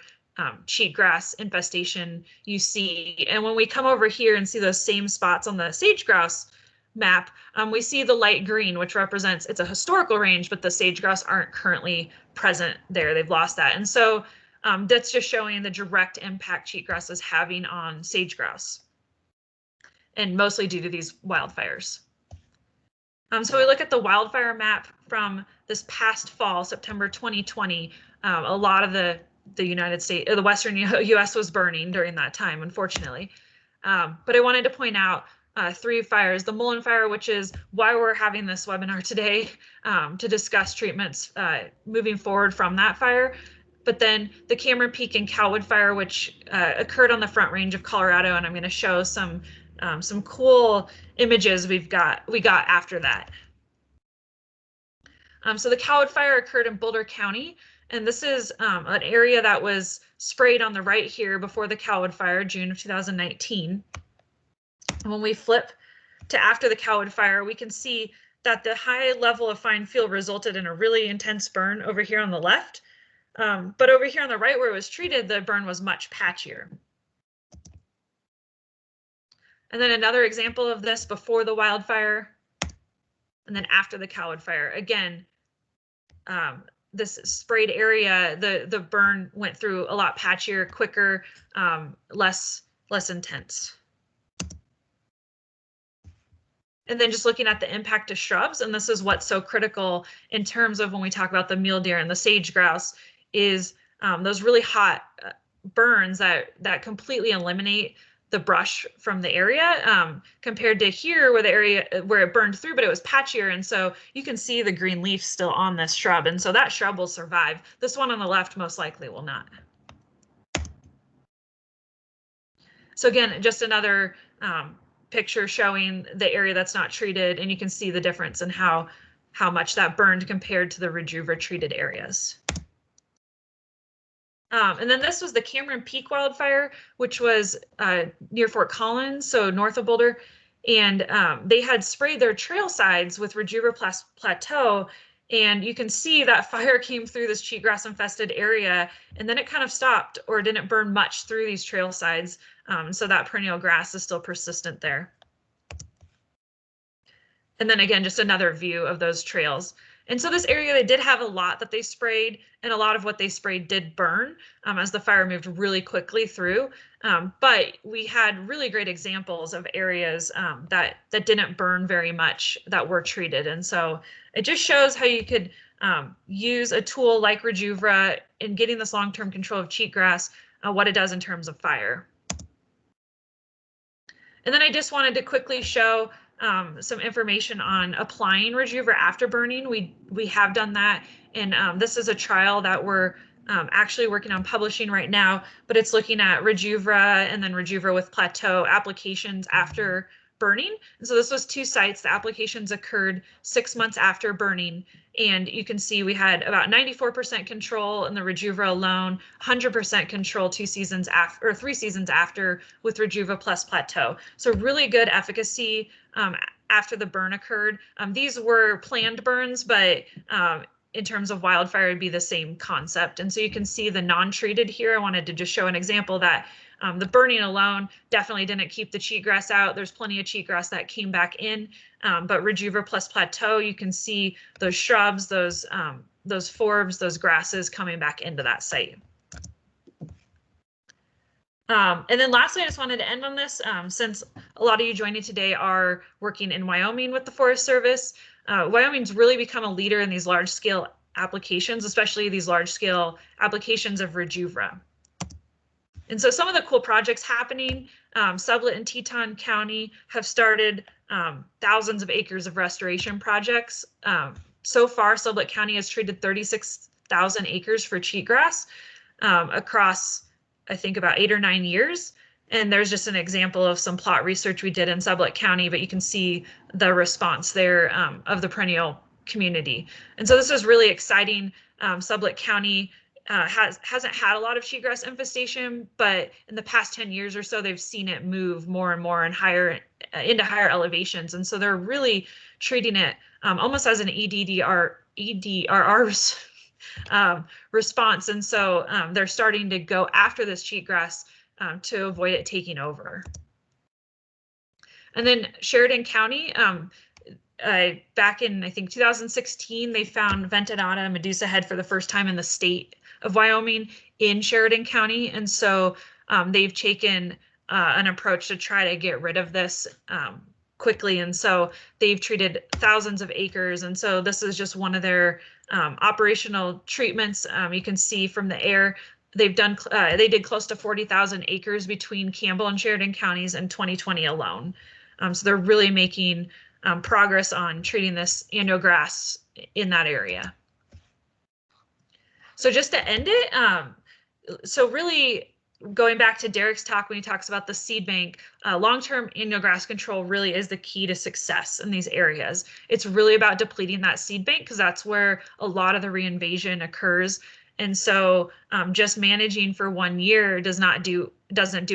cheatgrass infestation you see. And when we come over here and see those same spots on the sage grouse map, we see the light green, which represents it's a historical range, but the sage grouse aren't currently present there. They've lost that. And so that's just showing the direct impact cheatgrass is having on sage grouse, and mostly due to these wildfires. So we look at the wildfire map from this past fall, September 2020. A lot of the United States, or the Western US was burning during that time, unfortunately. But I wanted to point out 3 fires, the Mullen fire, which is why we're having this webinar today, to discuss treatments moving forward from that fire. But then the Cameron Peak and Cowwood fire, which occurred on the Front Range of Colorado, and I'm going to show some cool images we got after that. So the Cowwood fire occurred in Boulder County, and this is an area that was sprayed on the right here before the Cowwood fire, June of 2019. And when we flip to after the Cowwood fire, we can see that the high level of fine fuel resulted in a really intense burn over here on the left. But over here on the right where it was treated, the burn was much patchier. And then another example of this before the wildfire and then after the Cowwood fire. Again, this sprayed area, the burn went through a lot patchier, quicker, less intense. And then just looking at the impact to shrubs, and this is what's so critical in terms of when we talk about the mule deer and the sage grouse, is those really hot burns that completely eliminate the brush from the area, compared to here where the area where it burned through, but it was patchier. And so you can see the green leaf still on this shrub. And so that shrub will survive. This one on the left most likely will not. So again, just another picture showing the area that's not treated, and you can see the difference in how much that burned compared to the Rejuvra treated areas. And then this was the Cameron Peak wildfire, which was near Fort Collins, so north of Boulder. And they had sprayed their trail sides with Rejuvra plateau. And you can see that fire came through this cheatgrass infested area, and then it kind of stopped or didn't burn much through these trail sides. So that perennial grass is still persistent there. And then again, just another view of those trails. And so this area, they did have a lot that they sprayed, and a lot of what they sprayed did burn as the fire moved really quickly through. But we had really great examples of areas that didn't burn very much that were treated. And so it just shows how you could use a tool like Rejuvra in getting this long-term control of cheatgrass, what it does in terms of fire. And then I just wanted to quickly show some information on applying Rejuvra after burning. We have done that, and this is a trial that we're actually working on publishing right now, but it's looking at Rejuvra and then Rejuvra with plateau applications after burning. And so this was 2 sites. The applications occurred 6 months after burning, and you can see we had about 94% control in the Rejuvra alone, 100% control 2 seasons after, or 3 seasons after, with Rejuvra plus plateau. So really good efficacy after the burn occurred. These were planned burns, but in terms of wildfire, it'd be the same concept. And so you can see the non-treated here. I wanted to just show an example that the burning alone definitely didn't keep the cheatgrass out. There's plenty of cheatgrass that came back in, but Rejuvra plus plateau, you can see those shrubs, those forbs, those grasses coming back into that site. And then lastly, I just wanted to end on this, since a lot of you joining today are working in Wyoming with the Forest Service. Wyoming's really become a leader in these large scale applications, especially these large scale applications of Rejuvra. And so some of the cool projects happening, Sublette and Teton County have started thousands of acres of restoration projects. So far, Sublette County has treated 36,000 acres for cheatgrass across, I think, about 8 or 9 years. And there's just an example of some plot research we did in Sublette County, but you can see the response there of the perennial community. And so this is really exciting. Sublette County hasn't had a lot of cheatgrass infestation, but in the past 10 years or so, they've seen it move more and more and higher into higher elevations. And so they're really treating it almost as an EDRR response. And so they're starting to go after this cheatgrass to avoid it taking over. And then Sheridan County, back in, I think, 2016, they found Ventonata medusa head for the first time in the state of Wyoming in Sheridan County. And so they've taken an approach to try to get rid of this quickly. And so they've treated thousands of acres. And so this is just one of their operational treatments. You can see from the air, they did close to 40,000 acres between Campbell and Sheridan counties in 2020 alone. So they're really making progress on treating this annual grass in that area. So just to end it, so really going back to Derek's talk when he talks about the seed bank, long-term annual grass control really is the key to success in these areas. It's really about depleting that seed bank because that's where a lot of the reinvasion occurs. And so just managing for 1 year doesn't do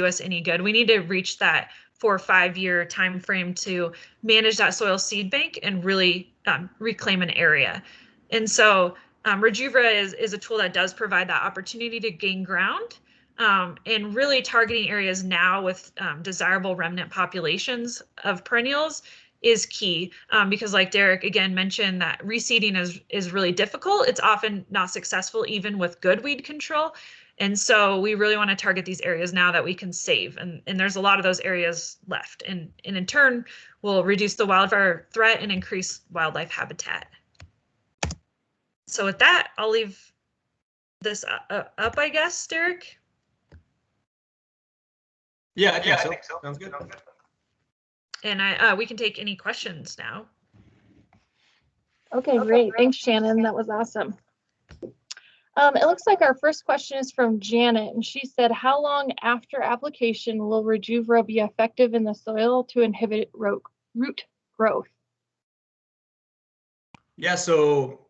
us any good. We need to reach that 4 or 5 year time frame to manage that soil seed bank and really reclaim an area. And so Rejuvra is a tool that does provide that opportunity to gain ground and really targeting areas now with desirable remnant populations of perennials is key, because like Derek again mentioned, that reseeding is really difficult. It's often not successful even with good weed control. And so we really want to target these areas now that we can save. And there's a lot of those areas left. And in turn, will reduce the wildfire threat and increase wildlife habitat. So with that, I'll leave this up, I guess, Derek? Yeah, I think so. Sounds good. And we can take any questions now. Okay, great. Thanks, Shannon. That was awesome. It looks like our first question is from Janet, and she said, how long after application will Rejuvra be effective in the soil to inhibit root growth? Yeah, so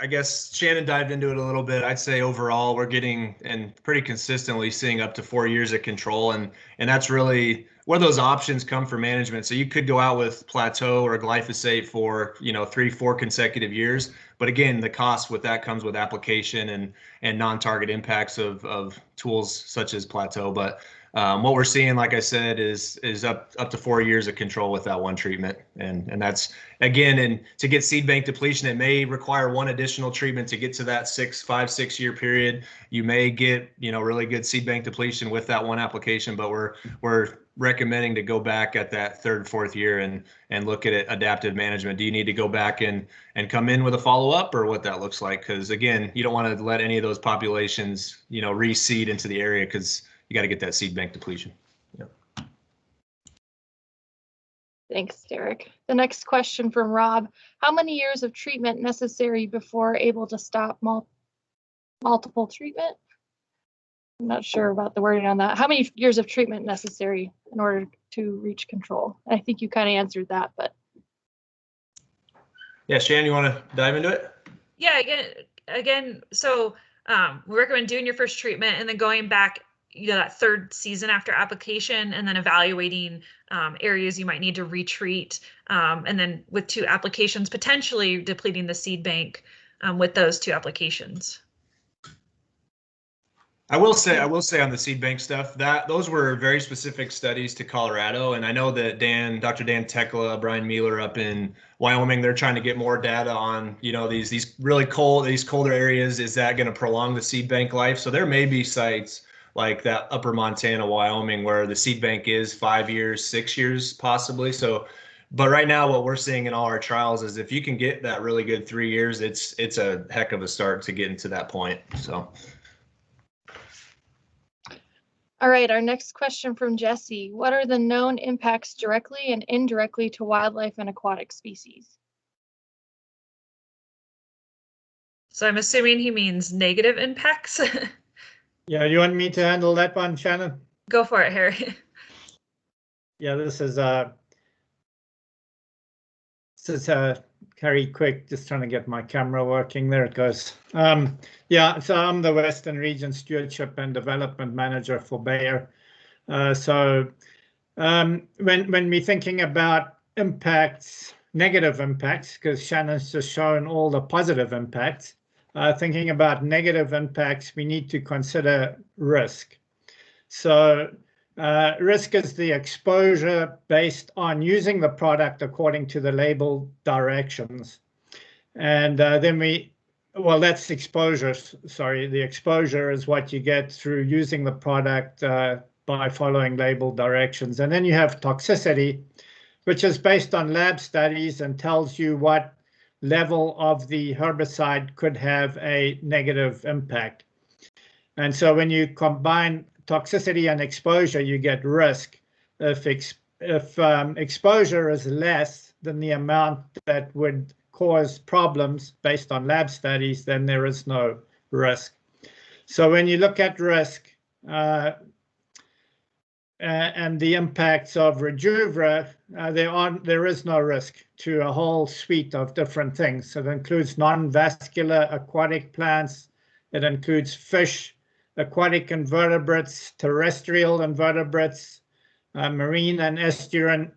I guess Shannon dived into it a little bit. I'd say overall we're getting and pretty consistently seeing up to 4 years of control, and that's really where those options come for management. So you could go out with plateau or glyphosate for 3-4 consecutive years, but again, the cost with that comes with application and non-target impacts of tools such as plateau. But what we're seeing, like I said, is up to 4 years of control with that one treatment, and that's again, and to get seed bank depletion, it may require one additional treatment to get to that 5-6 year period. You may get really good seed bank depletion with that one application, but we're recommending to go back at that 3rd, 4th year and look at it, adaptive management. Do you need to go back and come in with a follow-up, or what that looks like? Because again, you don't want to let any of those populations reseed into the area, because you got to get that seed bank depletion. Yep. Thanks, Derek. The next question from Rob: how many years of treatment necessary before able to stop multiple treatment? I'm not sure about the wording on that. How many years of treatment necessary in order to reach control? I think you kind of answered that, but. Yeah, Shannon, you want to dive into it? Yeah, again, so we recommend doing your first treatment and then going back that 3rd season after application, and then evaluating areas you might need to retreat, and then with 2 applications, potentially depleting the seed bank with those 2 applications. I will say on the seed bank stuff, that those were very specific studies to Colorado, and I know that Dr. Dan Tekla, Brian Mueller up in Wyoming, they're trying to get more data on these really colder areas. Is that going to prolong the seed bank life? So there may be sites like that upper Montana, Wyoming, where the seed bank is 5 years, 6 years possibly. So, but right now what we're seeing in all our trials is if you can get that really good 3 years, it's a heck of a start to getting to that point. So. All right, our next question from Jesse: what are the known impacts directly and indirectly to wildlife and aquatic species? So I'm assuming he means negative impacts. Yeah, you want me to handle that one, Shannon? Go for it, Harry. Yeah, this is Harry Quick, just trying to get my camera working. There it goes. Yeah, so I'm the Western Region Stewardship and Development Manager for Bayer. So when we're thinking about impacts, negative impacts, because Shannon's just shown all the positive impacts, thinking about negative impacts, we need to consider risk. So risk is the exposure based on using the product according to the label directions. And that's exposure. Sorry, the exposure is what you get through using the product by following label directions. And then you have toxicity, which is based on lab studies and tells you what level of the herbicide could have a negative impact. And so when you combine toxicity and exposure, you get risk. If exposure is less than the amount that would cause problems based on lab studies, then there is no risk. So when you look at risk and the impacts of Rejuvra, there is no risk to a whole suite of different things. So it includes non-vascular aquatic plants, it includes fish, aquatic invertebrates, terrestrial invertebrates, marine and estuarine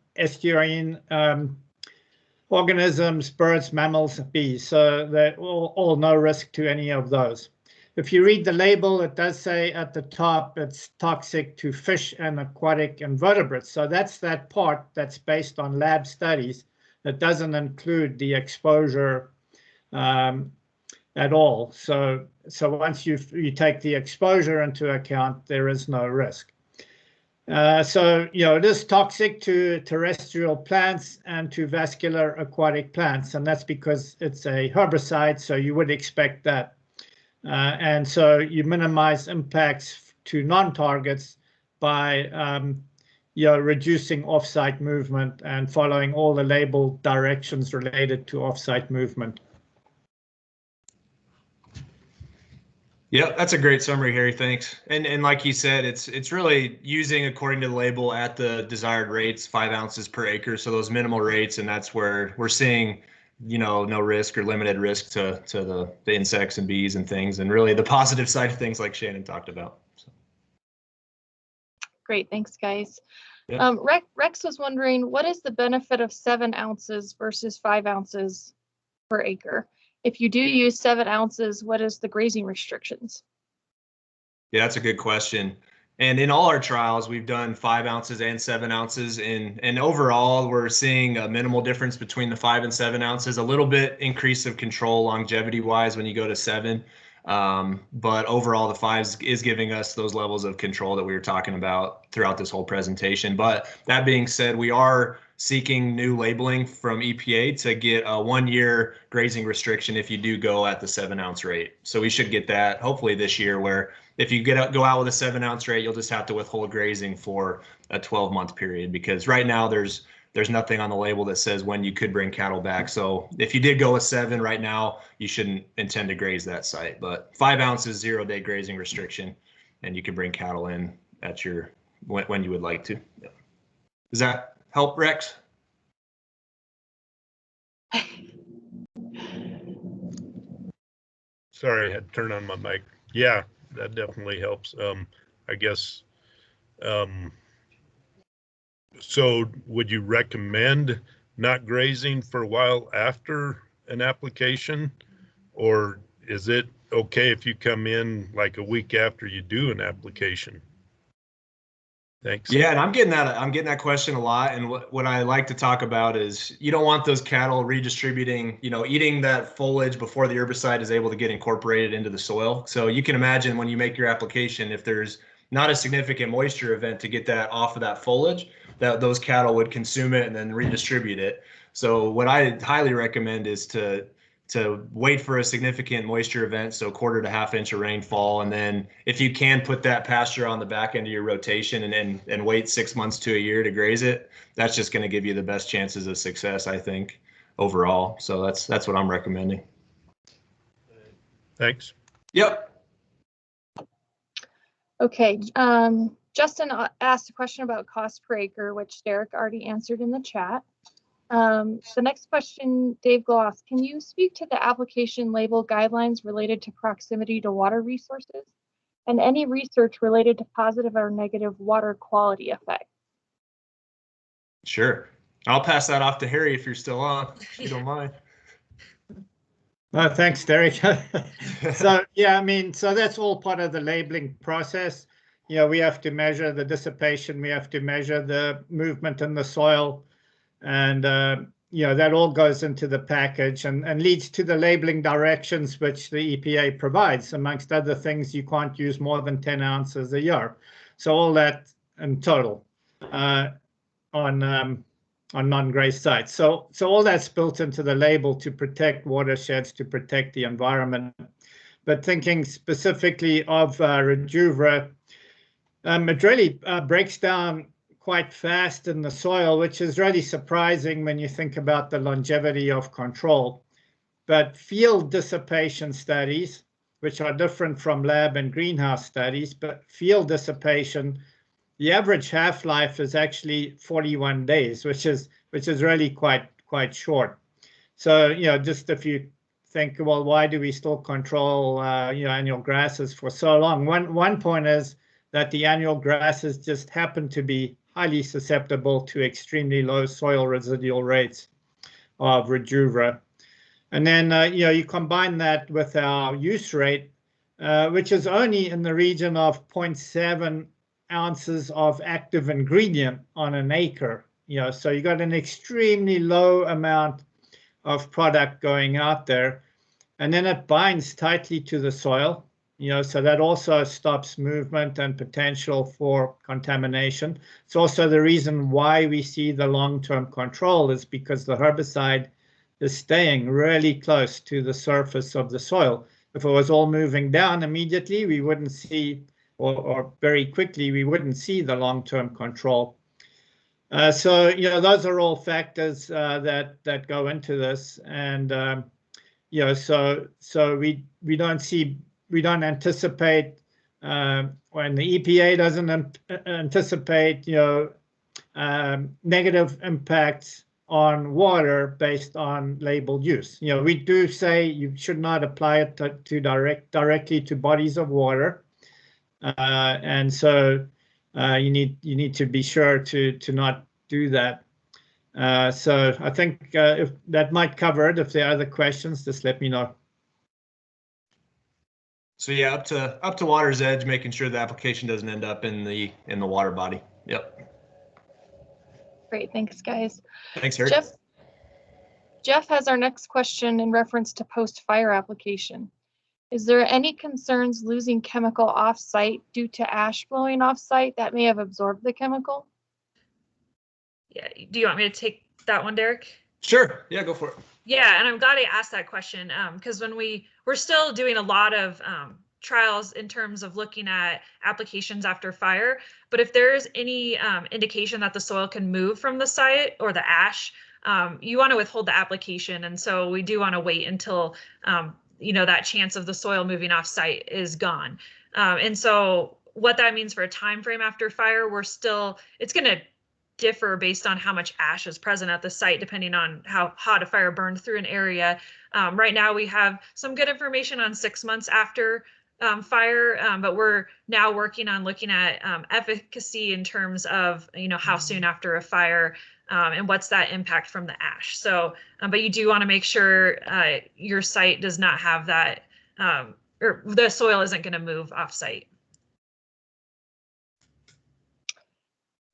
organisms, birds, mammals, bees. So they're all no risk to any of those. If you read the label, it does say at the top it's toxic to fish and aquatic invertebrates. So that's that part that's based on lab studies. It doesn't include the exposure at all. So once you take the exposure into account, there is no risk. So, it is toxic to terrestrial plants and to vascular aquatic plants, and that's because it's a herbicide, so you would expect that. And so you minimize impacts to non-targets by reducing off-site movement and following all the labeled directions related to off-site movement. Yeah, that's a great summary, Harry. Thanks. And like you said, it's really using according to the label at the desired rates, 5 ounces per acre. So those minimal rates, and that's where we're seeing, no risk or limited risk to the insects and bees and things, and really the positive side of things like Shannon talked about. So. Great, thanks, guys. Yeah. Rex was wondering, what is the benefit of 7 ounces versus 5 ounces per acre? If you do use 7 ounces, what is the grazing restrictions? Yeah, that's a good question. And in all our trials, we've done 5 ounces and 7 ounces. And overall, we're seeing a minimal difference between the 5 and 7 ounces, a little bit increase of control longevity wise when you go to 7. But overall, the 5 is giving us those levels of control that we were talking about throughout this whole presentation. But that being said, we are seeking new labeling from EPA to get a 1-year grazing restriction if you do go at the 7 ounce rate. So we should get that hopefully this year, where if you go out with a 7 ounce rate, you'll just have to withhold grazing for a 12-month period, because right now there's nothing on the label that says when you could bring cattle back. So if you did go with 7 right now, you shouldn't intend to graze that site. But 5 ounces 0-day grazing restriction, and you can bring cattle in at your when you would like to. Yeah. Does that help, Rex? Sorry, I had to turn on my mic. Yeah, that definitely helps. I guess, so would you recommend not grazing for a while after an application? Or is it okay if you come in like a week after you do an application? Thanks. Yeah, and I'm getting that question a lot. And what I like to talk about is you don't want those cattle redistributing, eating that foliage before the herbicide is able to get incorporated into the soil. So you can imagine when you make your application, if there's not a significant moisture event to get that off of that foliage, that those cattle would consume it and then redistribute it. So what I highly recommend is to wait for a significant moisture event, so 1/4 to 1/2 inch of rainfall, and then if you can put that pasture on the back end of your rotation and wait 6 months to a year to graze it, that's just going to give you the best chances of success, I think, overall. So that's what I'm recommending. Thanks. Yep. Okay, Justin asked a question about cost per acre, which Derek already answered in the chat. The next question, Dave Gloss, can you speak to the application label guidelines related to proximity to water resources and any research related to positive or negative water quality effects? Sure. I'll pass that off to Harry if you're still on, if you don't mind. Thanks, Derek. So, yeah, so that's all part of the labeling process. We have to measure the dissipation, we have to measure the movement in the soil, and that all goes into the package and leads to the labeling directions which the EPA provides. Amongst other things, you can't use more than 10 ounces a year. So all that in total on non-grazed sites. So all that's built into the label to protect watersheds, to protect the environment. But thinking specifically of Rejuvra, it really breaks down quite fast in the soil, which is really surprising when you think about the longevity of control. But field dissipation studies, which are different from lab and greenhouse studies, but field dissipation, the average half-life is actually 41 days, which is really quite short. So, just if you think, well, why do we still control annual grasses for so long? One point is that the annual grasses just happen to be highly susceptible to extremely low soil residual rates of Rejuvra. And then, you combine that with our use rate, which is only in the region of 0.7 ounces of active ingredient on an acre. So you got an extremely low amount of product going out there, and then it binds tightly to the soil, so that also stops movement and potential for contamination. It's also the reason why we see the long-term control is because the herbicide is staying really close to the surface of the soil. If it was all moving down immediately, we wouldn't see, or very quickly, we wouldn't see the long-term control. So, those are all factors that go into this. And, so we don't anticipate, when the EPA doesn't anticipate, negative impacts on water based on labeled use. We do say you should not apply it directly to bodies of water, and so you need to be sure to not do that. So I think if that might cover it. If there are other questions, just let me know. So yeah, up to water's edge, making sure the application doesn't end up in the water body. Yep. Great, thanks, guys. Thanks, Harry. Jeff has our next question in reference to post-fire application. Is there any concerns losing chemical off-site due to ash blowing off-site that may have absorbed the chemical? Yeah, do you want me to take that one, Derek? Sure, yeah, go for it. Yeah, and I'm glad I asked that question because when we're still doing a lot of trials in terms of looking at applications after fire, but if there's any indication that the soil can move from the site or the ash, you want to withhold the application. And so we do want to wait until that chance of the soil moving off site is gone. And so what that means for a time frame after fire, it's going to differ based on how much ash is present at the site, depending on how hot a fire burned through an area. Right now we have some good information on 6 months after fire, but we're now working on looking at efficacy in terms of how soon after a fire and what's that impact from the ash. So, but you do want to make sure your site does not have that, or the soil isn't going to move off site.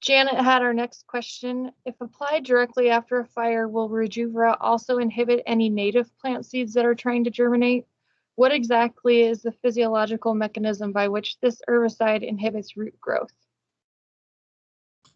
Janet had our next question. If applied directly after a fire, will Rejuvra also inhibit any native plant seeds that are trying to germinate? What exactly is the physiological mechanism by which this herbicide inhibits root growth?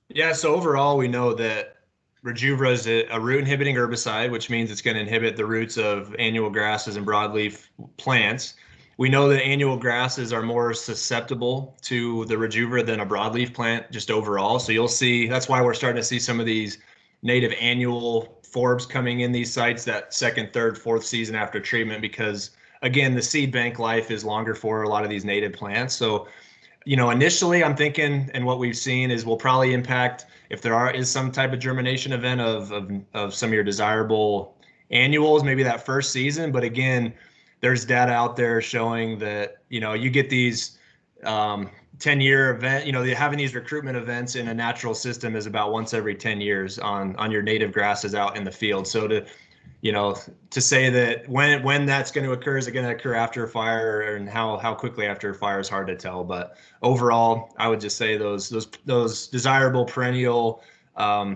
Yeah, so overall, we know that Rejuvra is a root inhibiting herbicide, which means it's going to inhibit the roots of annual grasses and broadleaf plants. We know that annual grasses are more susceptible to the Rejuvra than a broadleaf plant just overall. So you'll see, that's why we're starting to see some of these native annual forbs coming in these sites that second, third, fourth season after treatment, because again, the seed bank life is longer for a lot of these native plants. So, initially I'm thinking, and what we've seen is we'll probably impact if there is some type of germination event of some of your desirable annuals, maybe that first season. But again, there's data out there showing that, you get these 10-year event, having these recruitment events in a natural system is about once every 10 years on your native grasses out in the field. So to say that when that's going to occur, is it going to occur after a fire, and how quickly after a fire is hard to tell. But overall, I would just say those desirable perennial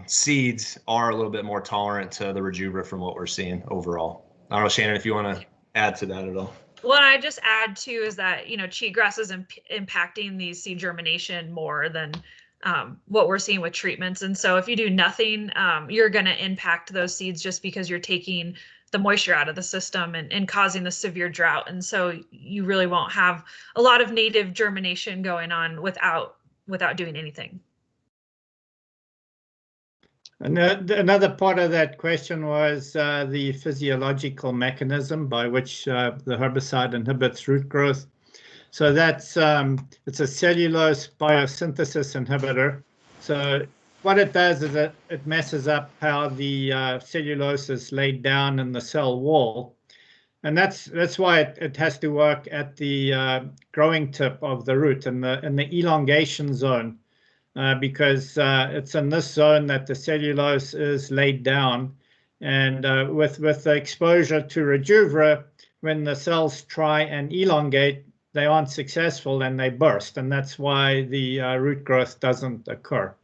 seeds are a little bit more tolerant to the Rejuvra from what we're seeing overall. I don't know, Shannon, if you want to add to that at all. Well, I just add too is that cheatgrass is impacting the seed germination more than what we're seeing with treatments. And so if you do nothing, you're going to impact those seeds just because you're taking the moisture out of the system and causing the severe drought. And so you really won't have a lot of native germination going on without doing anything. Another part of that question was the physiological mechanism by which the herbicide inhibits root growth. So that's it's a cellulose biosynthesis inhibitor. So what it does is it messes up how the cellulose is laid down in the cell wall, and that's why it has to work at the growing tip of the root in the elongation zone. Because it's in this zone that the cellulose is laid down, and with the exposure to Rejuvra, when the cells try and elongate, they aren't successful and they burst, and that's why the root growth doesn't occur.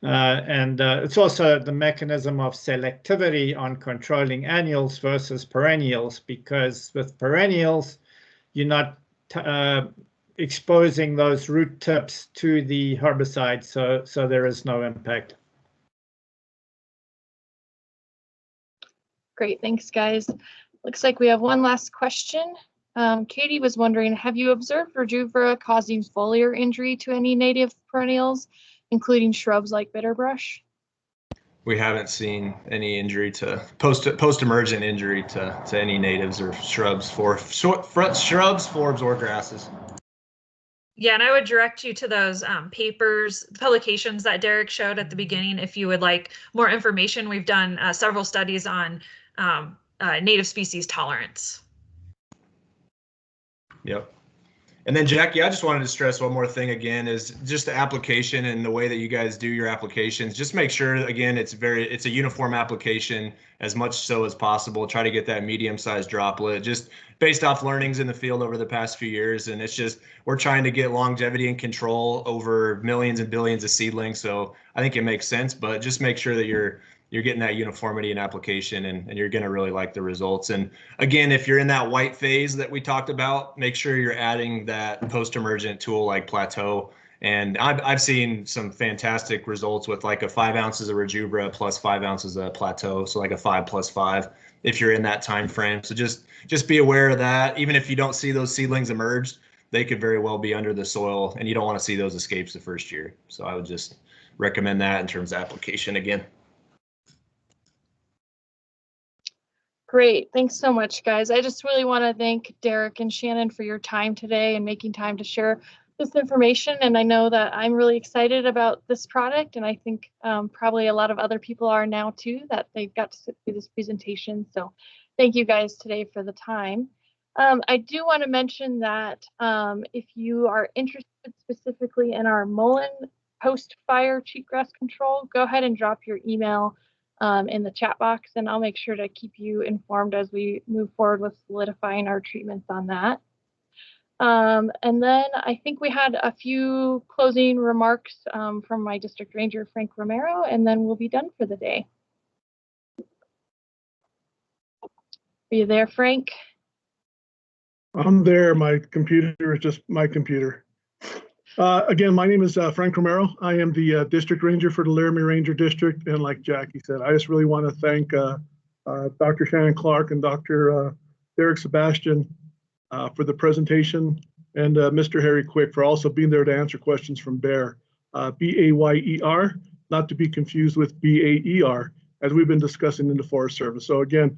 And it's also the mechanism of selectivity on controlling annuals versus perennials, because with perennials, you're not exposing those root tips to the herbicide, so there is no impact. Great, thanks guys. Looks like we have one last question. Katie was wondering, have you observed Rejuvra causing foliar injury to any native perennials, including shrubs like bitterbrush? We haven't seen any injury to post-emergent injury to any natives or shrubs, forbs, or grasses. Yeah, and I would direct you to those publications that Derek showed at the beginning if you would like more information. We've done several studies on native species tolerance. Yep. And then Jackie, I just wanted to stress one more thing again, is just the application and the way that you guys do your applications. Just make sure, again, it's a uniform application as much so as possible. Try to get that medium-sized droplet, just based off learnings in the field over the past few years. And it's just, we're trying to get longevity and control over millions and billions of seedlings. So I think it makes sense, but just make sure that you're getting that uniformity in application, and you're going to really like the results. And again, if you're in that white phase that we talked about, make sure you're adding that post-emergent tool like Plateau. And I've seen some fantastic results with like a 5 ounces of Rejuvra plus 5 ounces of Plateau. So like a 5+5 if you're in that time frame. So just be aware of that. Even if you don't see those seedlings emerge, they could very well be under the soil, and you don't want to see those escapes the first year. So I would just recommend that in terms of application again. Great, thanks so much, guys. I just really want to thank Derek and Shannon for your time today and making time to share this information. And I know that I'm really excited about this product, and I think probably a lot of other people are now too, that they've got to sit through this presentation. So thank you guys today for the time. I do want to mention that if you are interested specifically in our mullein post-fire cheatgrass control, go ahead and drop your email in the chat box, and I'll make sure to keep you informed as we move forward with solidifying our treatments on that. And then I think we had a few closing remarks from my district ranger, Frank Romero, and then we'll be done for the day. Are you there, Frank? I'm there. My computer is just my computer. Again, my name is Frank Romero. I am the district ranger for the Laramie Ranger District. And like Jackie said, I just really want to thank Dr. Shannon Clark and Dr. Derek Sebastian for the presentation, and Mr. Harry Quick for also being there to answer questions from Bayer, B-A-Y-E-R, not to be confused with B-A-E-R, as we've been discussing in the Forest Service. So again,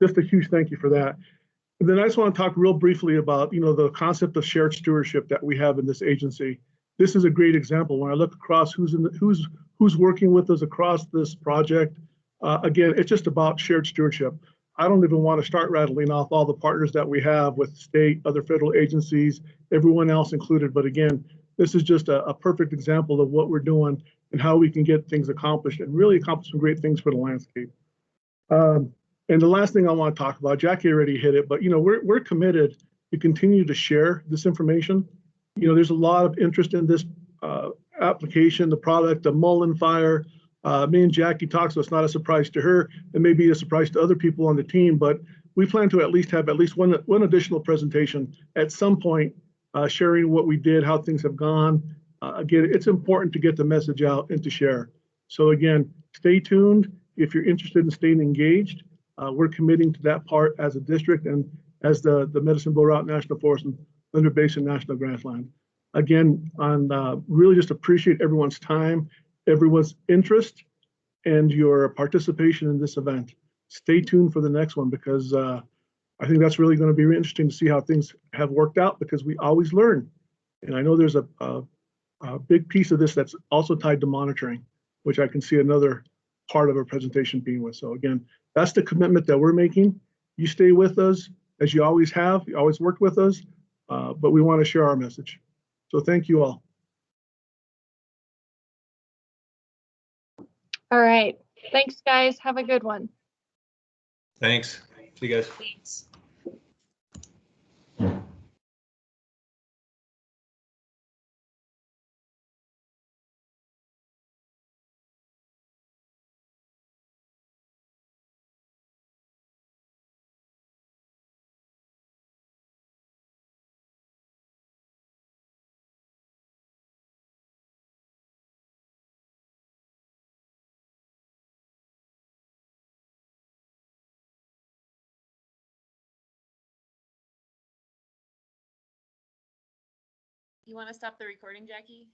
just a huge thank you for that. And then I just want to talk real briefly about, the concept of shared stewardship that we have in this agency. This is a great example. When I look across who's working with us across this project, again, it's just about shared stewardship. I don't even want to start rattling off all the partners that we have with state, other federal agencies, everyone else included. But again, this is just a perfect example of what we're doing and how we can get things accomplished and really accomplish some great things for the landscape. And the last thing I want to talk about, Jackie already hit it, but we're committed to continue to share this information. There's a lot of interest in this application, the product, the mullein fire. Me and Jackie talked, so it's not a surprise to her. It may be a surprise to other people on the team, but we plan to have at least one additional presentation at some point, sharing what we did, how things have gone. Again, it's important to get the message out and to share. So again, stay tuned if you're interested in staying engaged. We're committing to that part as a district and as the Medicine Bow Route National Forest and Thunder Basin National Grassland. Again, really just appreciate everyone's time, everyone's interest, and your participation in this event. Stay tuned for the next one, because I think that's really going to be interesting to see how things have worked out, because we always learn. And I know there's a big piece of this that's also tied to monitoring, which I can see another part of our presentation being with. So again, that's the commitment that we're making. You stay with us as you always have. You always worked with us, but we want to share our message. So thank you all. All right. Thanks, guys. Have a good one. Thanks. See you guys. Thanks. You want to stop the recording, Jackie?